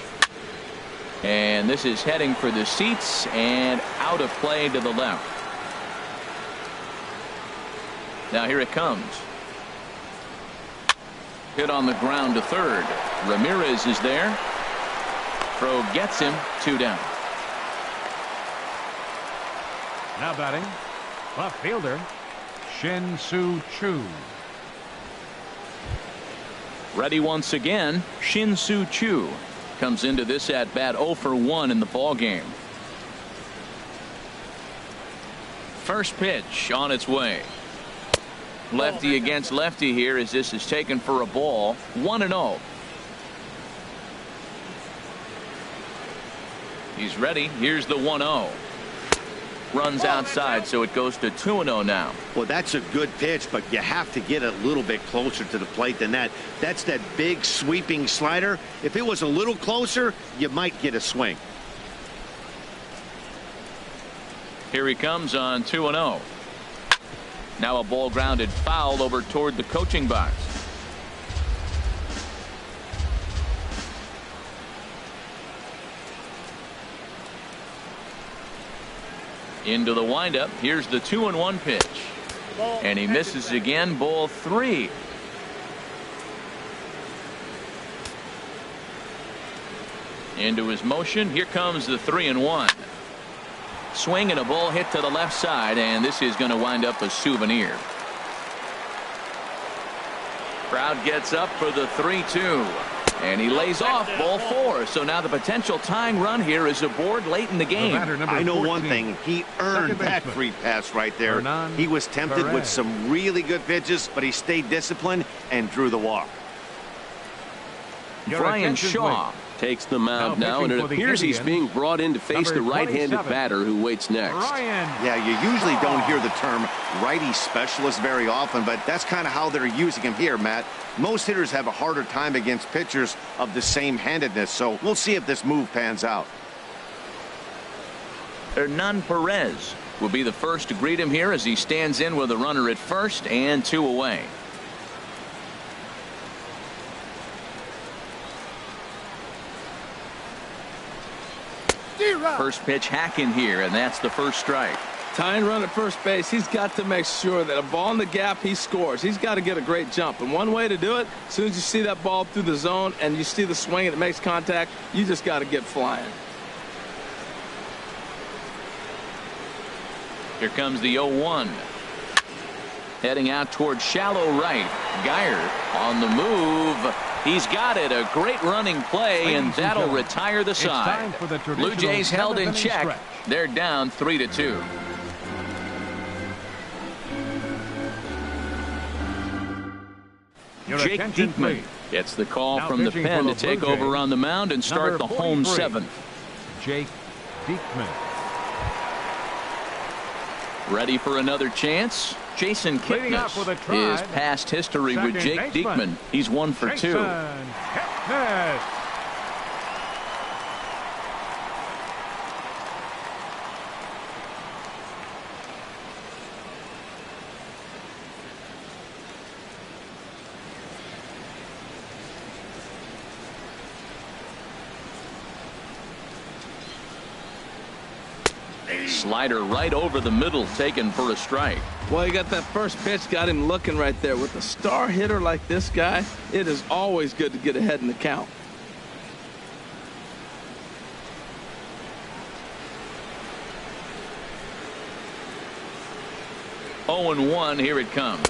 Speaker 1: And this is heading for the seats and out of play to the left. Now here it comes. Hit on the ground to third. Ramirez is there. Throw gets him. 2 down.
Speaker 4: Now batting, left fielder, Shin-Soo Choo.
Speaker 1: Ready once again, Shin-Soo Choo. Comes into this at bat 0 for 1 in the ball game. First pitch on its way. Lefty against lefty here as this is taken for a ball. 1-0. He's ready. Here's the 1-0. Runs outside, so it goes to 2-0 now.
Speaker 3: Well, that's a good pitch, but you have to get a little bit closer to the plate than that. That's that big sweeping slider. If it was a little closer, you might get a swing.
Speaker 1: Here he comes on 2-0. Now a ball grounded foul over toward the coaching box. Into the windup. Here's the 2-1 pitch. And he misses again. Ball 3. Into his motion. Here comes the 3-1. Swing and a ball hit to the left side, and this is going to wind up a souvenir. Crowd gets up for the 3-2. And he lays off ball 4. So now the potential tying run here is aboard late in the game.
Speaker 3: I know one thing. He earned that free pass right there. He was tempted with some really good pitches, but he stayed disciplined and drew the walk.
Speaker 1: Brian Shaw
Speaker 5: takes the mound now, and it appears he's being brought in to face the right-handed batter who waits next.
Speaker 3: Yeah, you usually don't hear the term righty specialist very often, but that's kind of how they're using him here, Matt. Most hitters have a harder time against pitchers of the same handedness, so we'll see if this move pans out.
Speaker 1: Hernan Perez will be the first to greet him here as he stands in with a runner at first and 2 away. First pitch hack in here, and that's the first strike.
Speaker 2: Tying run at first base, he's got to make sure that a ball in the gap, he scores. He's got to get a great jump. And one way to do it, as soon as you see that ball through the zone and you see the swing and it makes contact, you just got to get flying.
Speaker 1: Here comes the 0-1. Heading out towards shallow right. Geyer on the move. He's got it. A great running play, and that'll retire the side. Blue Jays held in check. They're down 3-2. Jake Diekman gets the call from the pen to take over on the mound and start the home 7th.
Speaker 4: Jake Diekman.
Speaker 1: Ready for another chance? Jason Kipnis is past history with Jake Diekman. He's 1 for 2. Slider right over the middle, taken for a strike.
Speaker 2: Well, he got that first pitch, got him looking right there. With a star hitter like this guy, it is always good to get ahead in the count.
Speaker 1: Oh and 1, here it comes.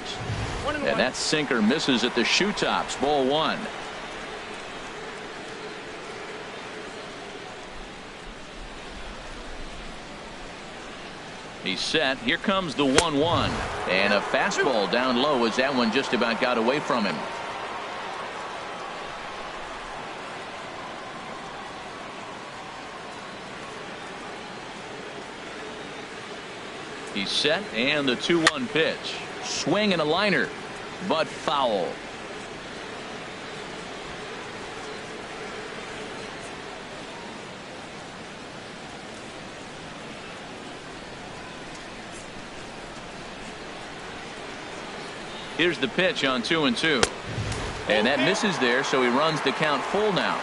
Speaker 1: And that sinker misses at the shoe tops. Ball 1. He's set. Here comes the 1-1. And a fastball down low as that one just about got away from him. He's set, and the 2-1 pitch. Swing and a liner, but foul. Here's the pitch on 2-2. And that misses there, so he runs the count full now.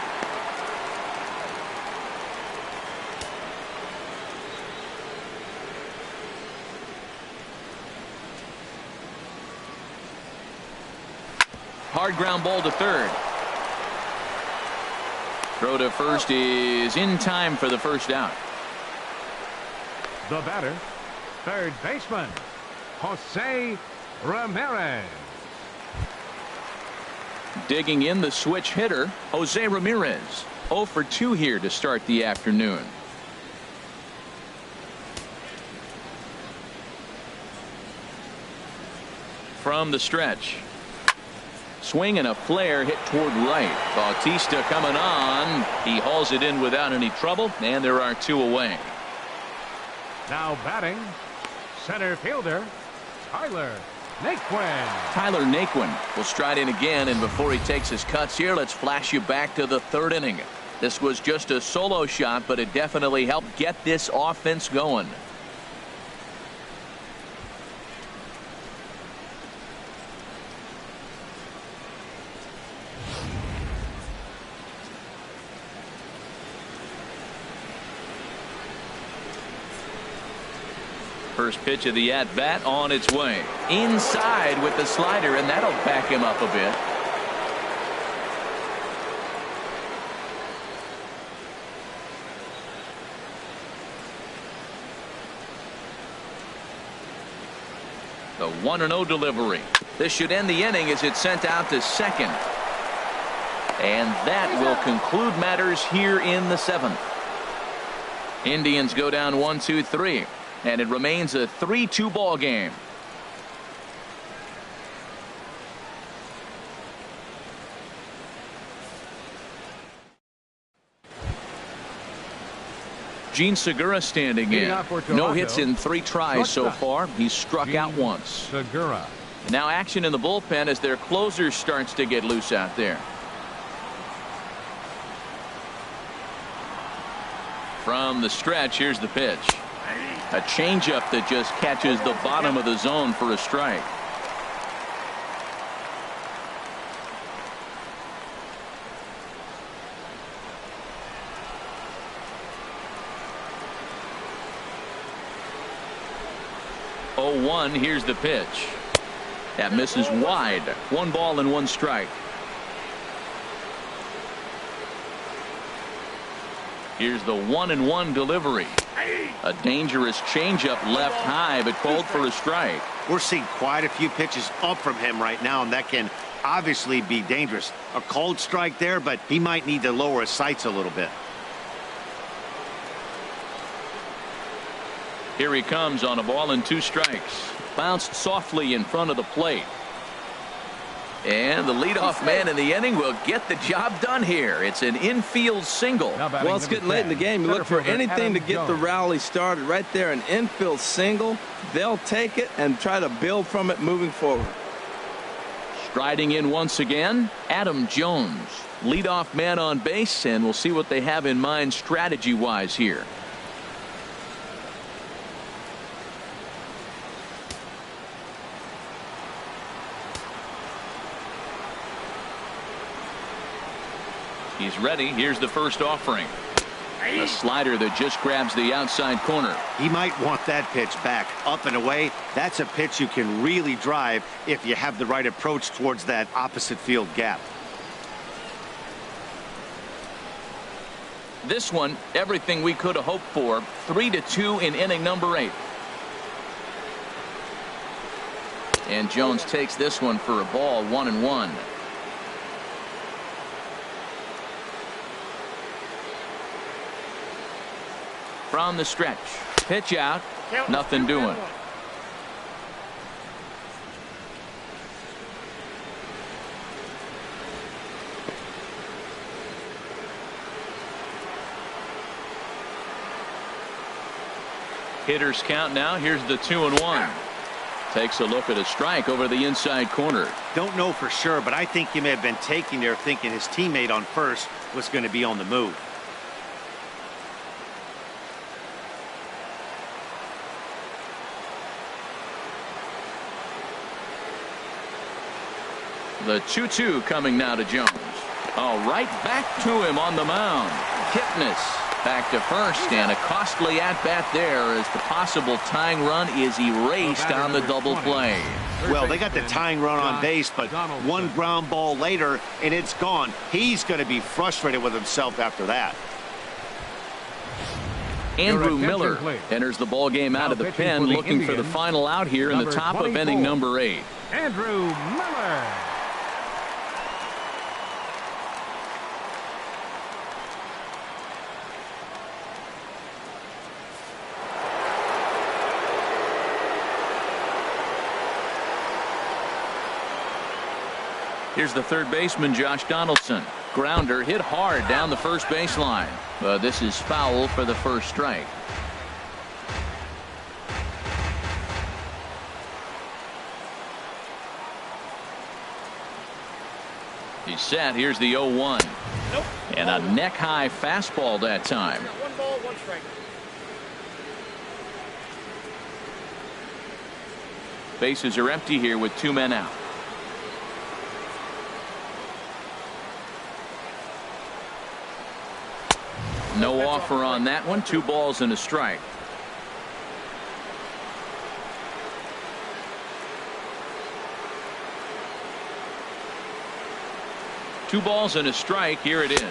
Speaker 1: Hard ground ball to third. Throw to first is in time for the first out.
Speaker 4: The batter, third baseman, Jose Ramirez.
Speaker 1: Digging in the switch hitter, Jose Ramirez. 0 for 2 here to start the afternoon. From the stretch. Swing and a flare hit toward right. Bautista coming on. He hauls it in without any trouble, and there are 2 away.
Speaker 4: Now batting, center fielder, Tyler Naquin.
Speaker 1: Tyler Naquin will stride in again, and before he takes his cuts here, let's flash you back to the 3rd inning. This was just a solo shot, but it definitely helped get this offense going. First pitch of the at-bat on its way. Inside with the slider, and that'll back him up a bit. The 1-0 delivery. This should end the inning as it's sent out to second. And that will conclude matters here in the 7th. Indians go down 1-2-3. And it remains a 3-2 ball game. Gene Segura standing in. No hits in 3 tries so far. He's struck out once.
Speaker 4: Segura.
Speaker 1: Now action in the bullpen as their closer starts to get loose out there. From the stretch, here's the pitch. A changeup that just catches the bottom of the zone for a strike. Oh, 1, here's the pitch. That misses wide. 1 ball and 1 strike. Here's the 1-1 delivery. A dangerous changeup left high, but called for a strike.
Speaker 3: We're seeing quite a few pitches up from him right now, and that can obviously be dangerous. A cold strike there, but he might need to lower his sights a little bit.
Speaker 1: Here he comes on a ball and 2 strikes. Bounced softly in front of the plate. And the leadoff man in the inning will get the job done here. It's an infield single.
Speaker 2: Well, it's getting late in the game. You look for anything to get the rally started. Right there, an infield single. They'll take it and try to build from it moving forward.
Speaker 1: Striding in once again, Adam Jones. Leadoff man on base, and we'll see what they have in mind strategy-wise here. He's ready. Here's the first offering. A slider that just grabs the outside corner.
Speaker 3: He might want that pitch back, up and away. That's a pitch you can really drive if you have the right approach towards that opposite field gap.
Speaker 1: This one, everything we could have hoped for. 3-2 in inning number 8. And Jones takes this one for a ball, 1-1. From the stretch, pitch out, nothing doing. Hitters count now. Here's the 2-1. Takes a look at a strike over the inside corner.
Speaker 3: Don't know for sure, but I think he may have been taking there thinking his teammate on first was going to be on the move.
Speaker 1: The 2-2 coming now to Jones. Oh, right back to him on the mound. Kipnis back to first, and a costly at-bat there as the possible tying run is erased on the double play.
Speaker 3: Well, they got the tying run on base, but one ground ball later, and it's gone. He's going to be frustrated with himself after that.
Speaker 1: Andrew Miller enters the ball game out of the pen, looking for the final out here in the top of inning number 8.
Speaker 4: Andrew Miller.
Speaker 1: Here's the third baseman, Josh Donaldson. Grounder hit hard down the first baseline. But this is foul for the first strike. He's set. Here's the 0-1. Nope. And a neck-high fastball that time.
Speaker 6: 1 ball, 1 strike.
Speaker 1: Bases are empty here with 2 men out. No offer on that one. 2 balls and a strike. Two balls and a strike. Here it is.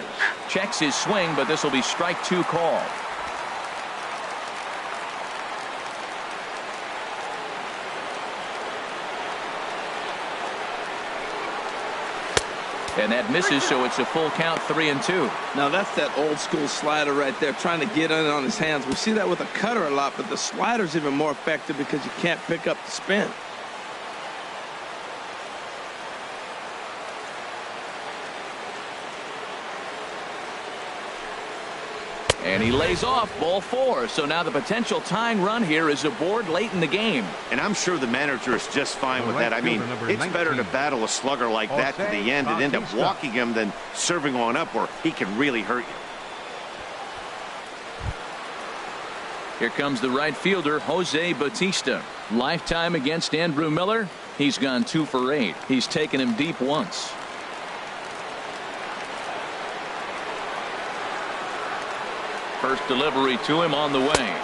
Speaker 1: Checks his swing, but this will be strike 2 call. And that misses, so it's a full count, 3-2.
Speaker 2: Now that's that old school slider right there, trying to get in on his hands. We see that with a cutter a lot, but the slider's even more effective because you can't pick up the spin.
Speaker 1: And he lays off, ball 4. So now the potential tying run here is aboard late in the game.
Speaker 3: And I'm sure the manager is just fine with that. I mean, it's better to battle a slugger like that to the end and end up walking him than serving one up where he can really hurt you.
Speaker 1: Here comes the right fielder, Jose Bautista. Lifetime against Andrew Miller. He's gone 2 for 8. He's taken him deep once. First delivery to him on the way.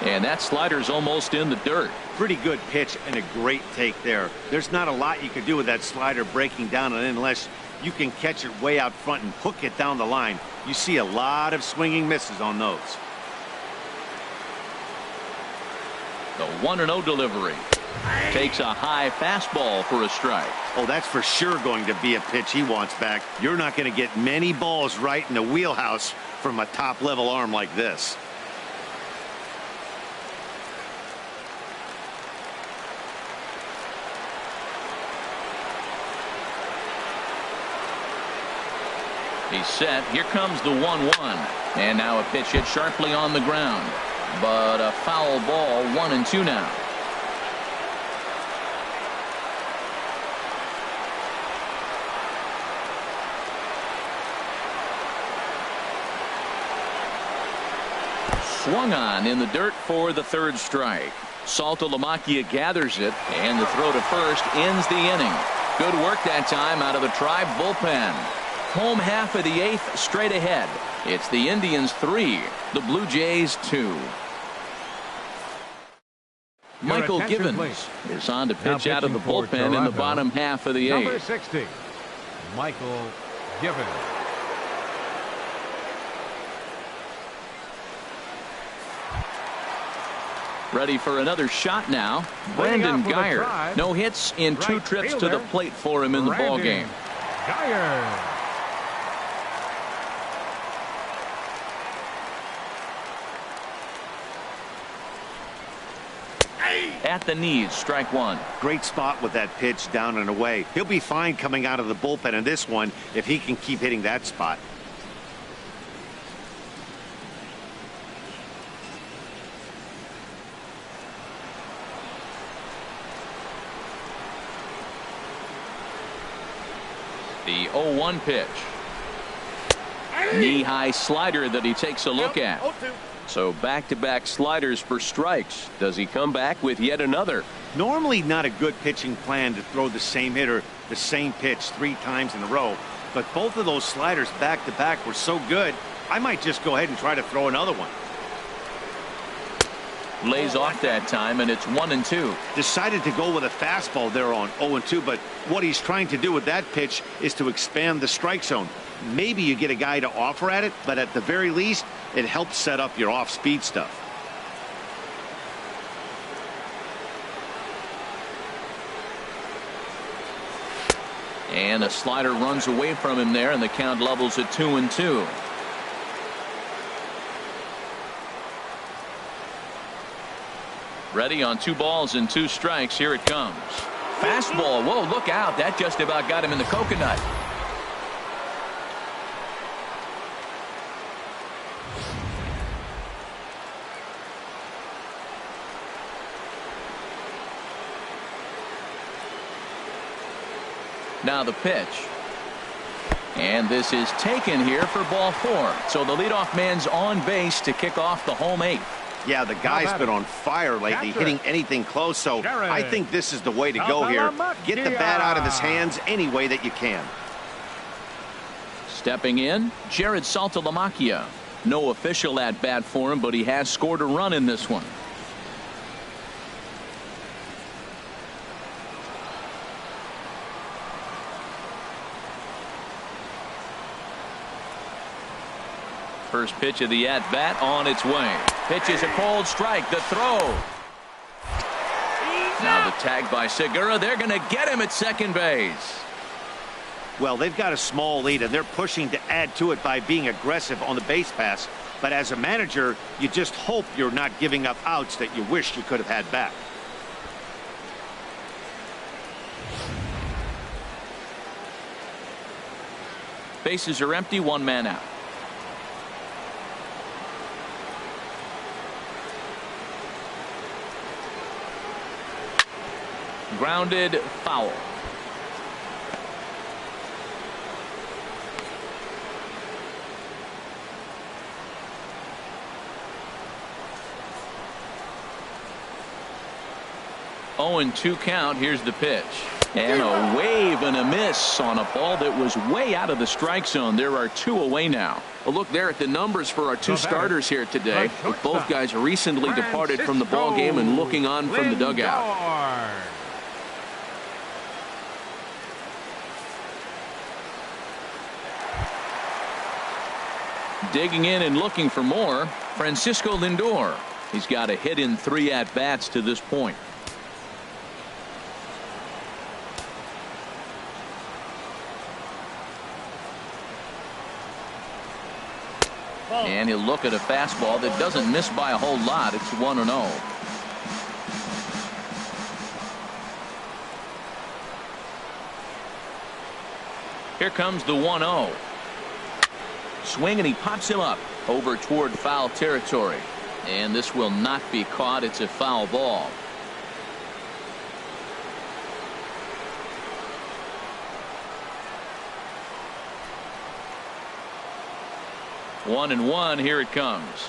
Speaker 1: And that slider's almost in the dirt.
Speaker 3: Pretty good pitch and a great take there. There's not a lot you can do with that slider breaking down and unless you can catch it way out front and hook it down the line. You see a lot of swinging misses on those.
Speaker 1: The 1-0 delivery. Takes a high fastball for a strike.
Speaker 3: Oh, that's for sure going to be a pitch he wants back. You're not going to get many balls right in the wheelhouse from a top-level arm like this.
Speaker 1: He's set. Here comes the 1-1. And now a pitch hit sharply on the ground. But a foul ball, 1-2 now. Swung on in the dirt for the third strike. Saltalamacchia gathers it, and the throw to first ends the inning. Good work that time out of the Tribe bullpen. home half of the 8th straight ahead. It's the Indians 3, the Blue Jays 2. Michael Givens is on to pitch out of the bullpen in the bottom half of the 8th.
Speaker 4: Number 60, Michael Givens.
Speaker 1: Ready for another shot now. Brandon Geyer. No hits in 2 trips to the plate for him in the ballgame.
Speaker 4: Geyer.
Speaker 1: At the knees, strike 1.
Speaker 3: Great spot with that pitch down and away. He'll be fine coming out of the bullpen in this one if he can keep hitting that spot.
Speaker 1: The 0-1 pitch. Knee-high slider that he takes a look at. So back-to-back sliders for strikes. Does he come back with yet another?
Speaker 3: Normally not a good pitching plan to throw the same hitter the same pitch 3 times in a row, but both of those sliders back-to-back were so good, I might just go ahead and try to throw another one.
Speaker 1: Lays off that time, and it's 1-2.
Speaker 3: Decided to go with a fastball there on 0-2, but what he's trying to do with that pitch is to expand the strike zone. Maybe you get a guy to offer at it, but at the very least, it helps set up your off-speed stuff.
Speaker 1: And a slider runs away from him there, and the count levels at 2-2. Ready on 2 balls and 2 strikes. Here it comes. Fastball. Whoa, look out. That just about got him in the coconut. Now the pitch. And this is taken here for ball 4. So the leadoff man's on base to kick off the home 8th.
Speaker 3: Yeah, the guy's been on fire lately, hitting anything close, so I think this is the way to go here. Get the bat out of his hands any way that you can.
Speaker 1: Stepping in, Jared Saltalamacchia. No official at bat for him, but he has scored a run in this one. First pitch of the at-bat on its way. Pitch is a cold strike. The throw. Now the tag by Segura. They're going to get him at second base.
Speaker 3: Well, they've got a small lead, and they're pushing to add to it by being aggressive on the base pass. But as a manager, you just hope you're not giving up outs that you wish you could have had back.
Speaker 1: Bases are empty. 1 man out. Grounded, foul. Oh, and 2 count. Here's the pitch. And a wave and a miss on a ball that was way out of the strike zone. There are 2 away now. A look there at the numbers for our 2 starters here today. Both guys recently departed from the ball game and looking on from the dugout. Digging in and looking for more, Francisco Lindor. He's got a hit in 3 at-bats to this point. And he'll look at a fastball that doesn't miss by a whole lot. It's 1-0. Here comes the 1-0. Swing, and he pops him up over toward foul territory. And this will not be caught. It's a foul ball. One and one. Here it comes.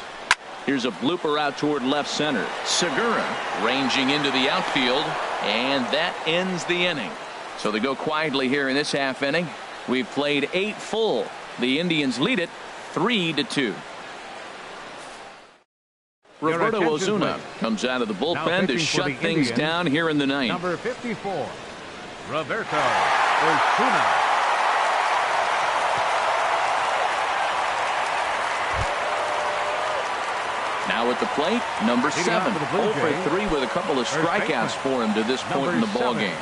Speaker 1: Here's a blooper out toward left center. Segura ranging into the outfield, and that ends the inning. So they go quietly here in this half inning. We've played 8 full. The Indians lead it 3-2. Roberto Ozuna comes out of the bullpen to shut things down here in the ninth.
Speaker 4: Number 54, Roberto Ozuna.
Speaker 1: Now at the plate, number 7. 0 for 3 with a couple of strikeouts for him to this point in the ballgame.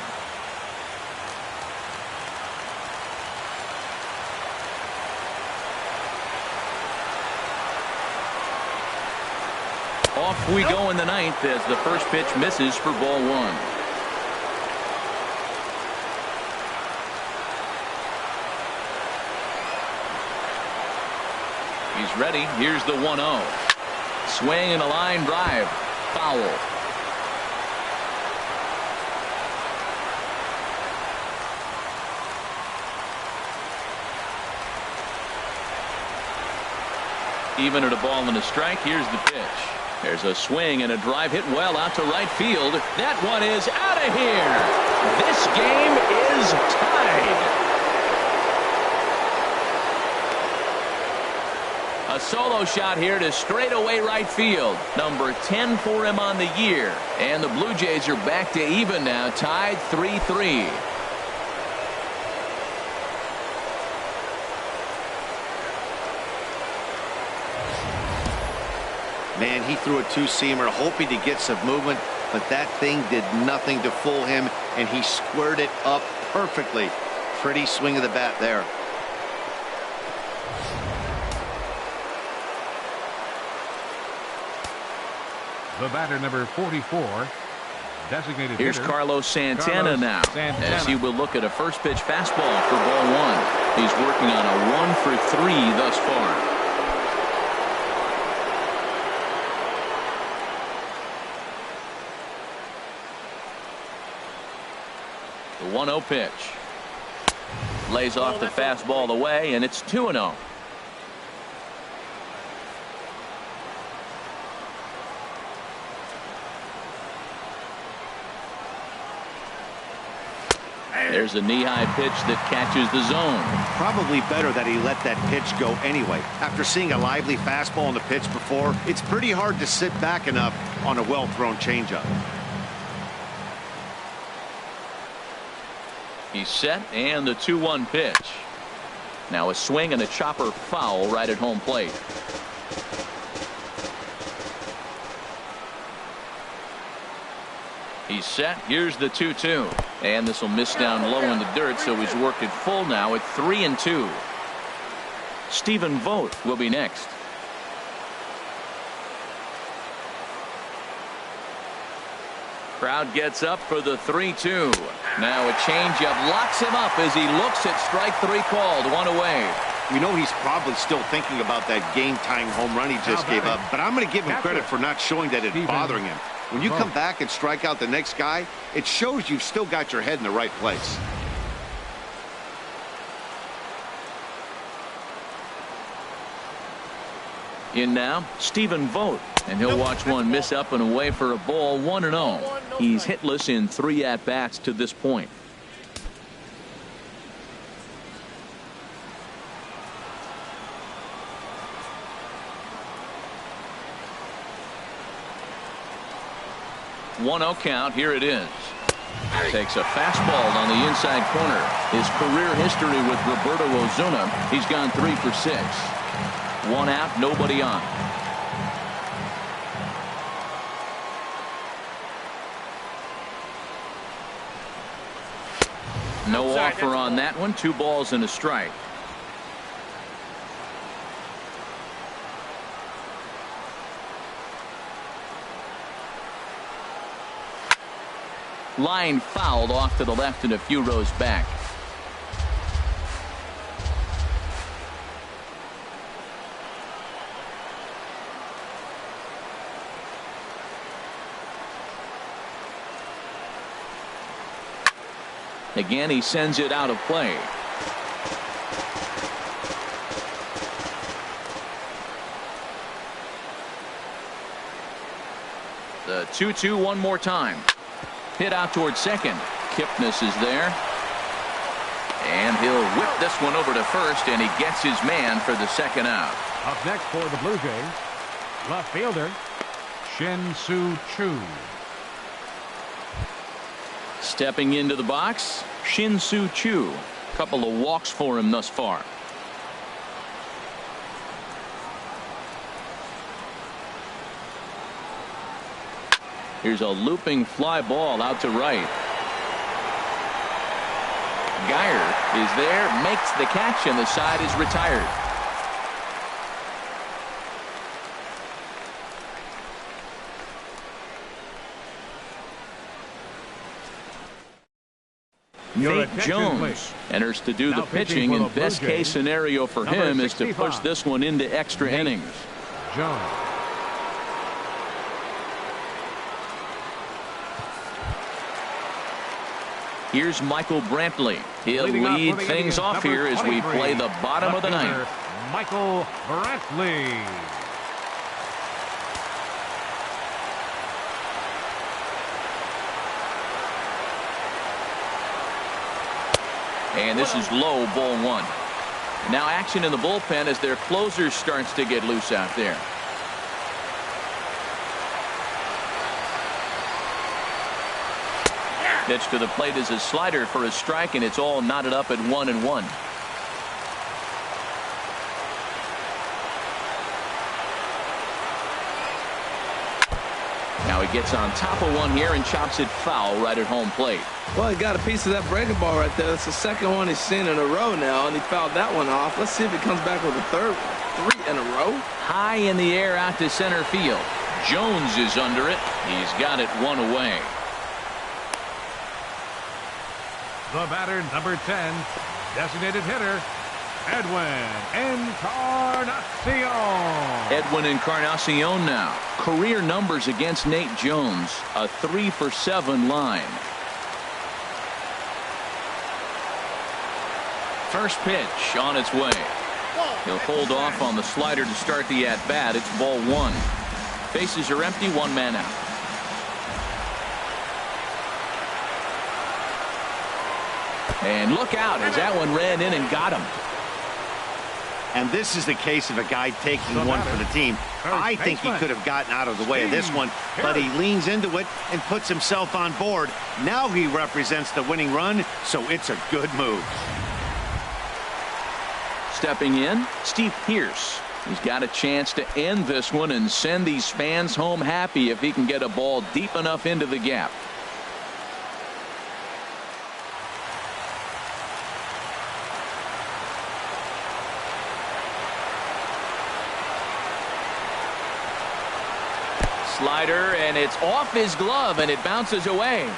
Speaker 1: Off we go in the ninth as the first pitch misses for ball 1. He's ready. Here's the 1-0. Swing and a line drive. Foul. Even at a ball and a strike, here's the pitch. There's a swing and a drive hit well out to right field. That one is out of here. This game is tied. A solo shot here to straightaway right field. Number 10 for him on the year. And the Blue Jays are back to even now, tied 3-3.
Speaker 3: Man, he threw a two-seamer hoping to get some movement, but that thing did nothing to fool him, and he squared it up perfectly. Pretty swing of the bat there.
Speaker 4: The batter, number 44, designated
Speaker 1: Here's
Speaker 4: hitter,
Speaker 1: Carlos Santana now, as he will look at a first pitch fastball for ball 1. He's working on a 1 for 3 thus far. The 1-0 pitch. Lays off the fastball away, and it's 2-0. There's a knee-high pitch that catches the zone.
Speaker 3: Probably better that he let that pitch go anyway. After seeing a lively fastball on the pitch before, it's pretty hard to sit back enough on a well-thrown changeup.
Speaker 1: He's set, and the 2-1 pitch. Now a swing and a chopper foul right at home plate. He's set. Here's the 2-2. And this will miss down low in the dirt, so he's worked it full now at 3-2. Stephen Vogt will be next. Crowd gets up for the 3-2. Now a changeup locks him up as he looks at strike 3 called. 1 away.
Speaker 3: We know he's probably still thinking about that game-tying home run he just gave up, but I'm going to give him credit for not showing that it's bothering him. When you come back and strike out the next guy, it shows you've still got your head in the right place.
Speaker 1: In now, Stephen Vogt, and he'll watch one miss up and away for a ball. 1-0. He's hitless in 3 at-bats to this point. One-0 count. Here it is. Takes a fastball on the inside corner. His career history with Roberto Ozuna, he's gone 3 for 6. 1 out, nobody on. No offer on that one. 2 balls and a strike. Line fouled off to the left and a few rows back. Again, he sends it out of play. The 2-2 one more time. Hit out towards second. Kipnis is there. And he'll whip this one over to first, and he gets his man for the second out.
Speaker 4: Up next for the Blue Jays, left fielder, Shin-Soo Choo.
Speaker 1: Stepping into the box, Shin-Soo Choo. Couple of walks for him thus far. Here's a looping fly ball out to right. Geyer is there, makes the catch, and the side is retired. Nate Jones enters to do the pitching, and best case scenario for him is to push this one into extra innings.
Speaker 4: Jones.
Speaker 1: Here's Michael Brantley. He'll lead things off here as we play the bottom of the ninth.
Speaker 4: Michael Brantley.
Speaker 1: And this is low, ball one. Now action in the bullpen as their closer starts to get loose out there. Pitch to the plate is a slider for a strike, and it's all knotted up at 1-1. Now he gets on top of one here and chops it foul right at home plate.
Speaker 2: Well, he got a piece of that breaking ball right there. That's the second one he's seen in a row now, and he fouled that one off. Let's see if he comes back with a third one. 3 in a row.
Speaker 1: High in the air out to center field. Jones is under it. He's got it one away.
Speaker 4: The batter, number 10, designated hitter, Edwin Encarnacion.
Speaker 1: Edwin Encarnacion now. Career numbers against Nate Jones. A 3-for-7 line. First pitch on its way. He'll hold off on the slider to start the at-bat. It's ball one. Bases are empty, one man out. And look out as that one ran in and got him.
Speaker 3: And this is the case of a guy taking one for the team. I think he could have gotten out of the way of this one, but he leans into it and puts himself on board. Now he represents the winning run, so it's a good move.
Speaker 1: Stepping in, Steve Pearce. He's got a chance to end this one and send these fans home happy if he can get a ball deep enough into the gap. Slider, and it's off his glove, and it bounces away.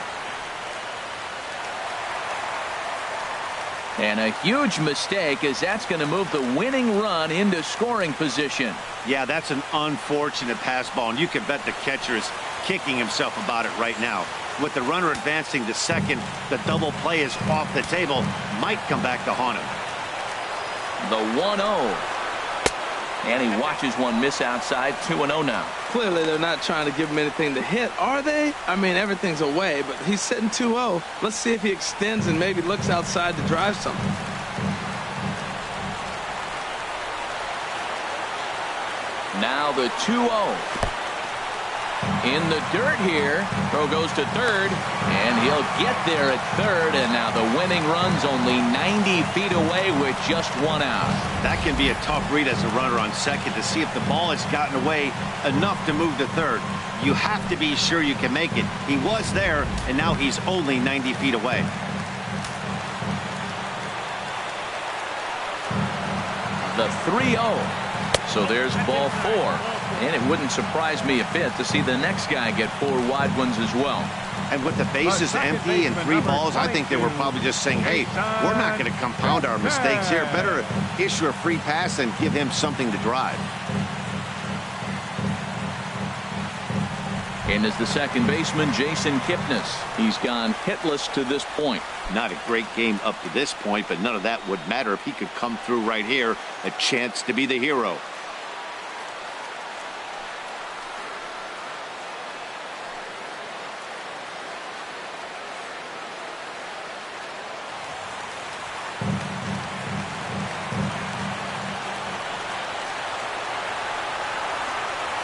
Speaker 1: And a huge mistake, as that's going to move the winning run into scoring position.
Speaker 3: Yeah, that's an unfortunate pass ball, and you can bet the catcher is kicking himself about it right now. With the runner advancing to second, the double play is off the table. Might come back to haunt him.
Speaker 1: The 1-0. And he watches one miss outside. 2-0 now.
Speaker 2: Clearly they're not trying to give him anything to hit, are they? I mean, everything's away, but he's sitting 2-0. Let's see if he extends and maybe looks outside to drive something.
Speaker 1: Now the 2-0. In the dirt here. Throw goes to third, and he'll get there at third, and now the winning run's only 90 feet away with just one out.
Speaker 3: That can be a tough read as a runner on second to see if the ball has gotten away enough to move to third. You have to be sure you can make it. He was there, and now he's only 90 feet away.
Speaker 1: The 3-0. So there's ball four. And it wouldn't surprise me a bit to see the next guy get 4 wide ones as well.
Speaker 3: And with the bases empty and 3 balls, I think they were probably just saying, hey, we're not going to compound our mistakes here. Better issue a free pass and give him something to drive.
Speaker 1: And as the second baseman, Jason Kipnis. He's gone hitless to this point.
Speaker 3: Not a great game up to this point, but none of that would matter if he could come through right here. A chance to be the hero.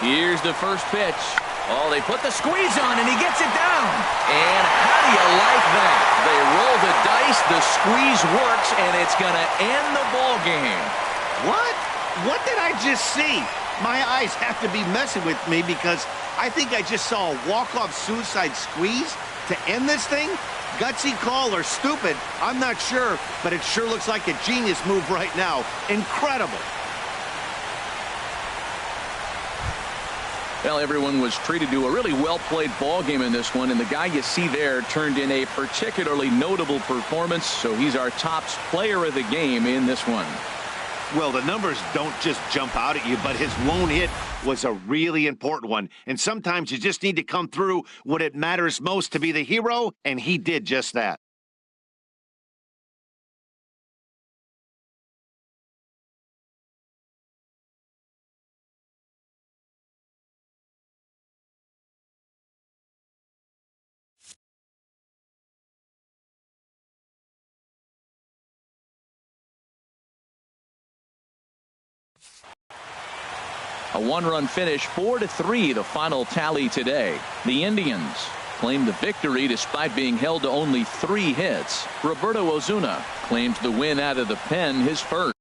Speaker 1: Here's the first pitch. Oh, they put the squeeze on, and he gets it down. And how do you like that? They roll the dice, the squeeze works, and it's going to end the ball game.
Speaker 3: What? What did I just see? My eyes have to be messing with me because I think I just saw a walk-off suicide squeeze to end this thing. Gutsy call or stupid, I'm not sure, but it sure looks like a genius move right now. Incredible.
Speaker 1: Well, everyone was treated to a really well-played ball game in this one, and the guy you see there turned in a particularly notable performance, so he's our top player of the game in this one.
Speaker 3: Well, the numbers don't just jump out at you, but his lone hit was a really important one. And sometimes you just need to come through when it matters most to be the hero, and he did just that.
Speaker 1: A one-run finish, 4-3, the final tally today. The Indians claimed the victory despite being held to only 3 hits. Roberto Ozuna claims the win out of the pen, his first.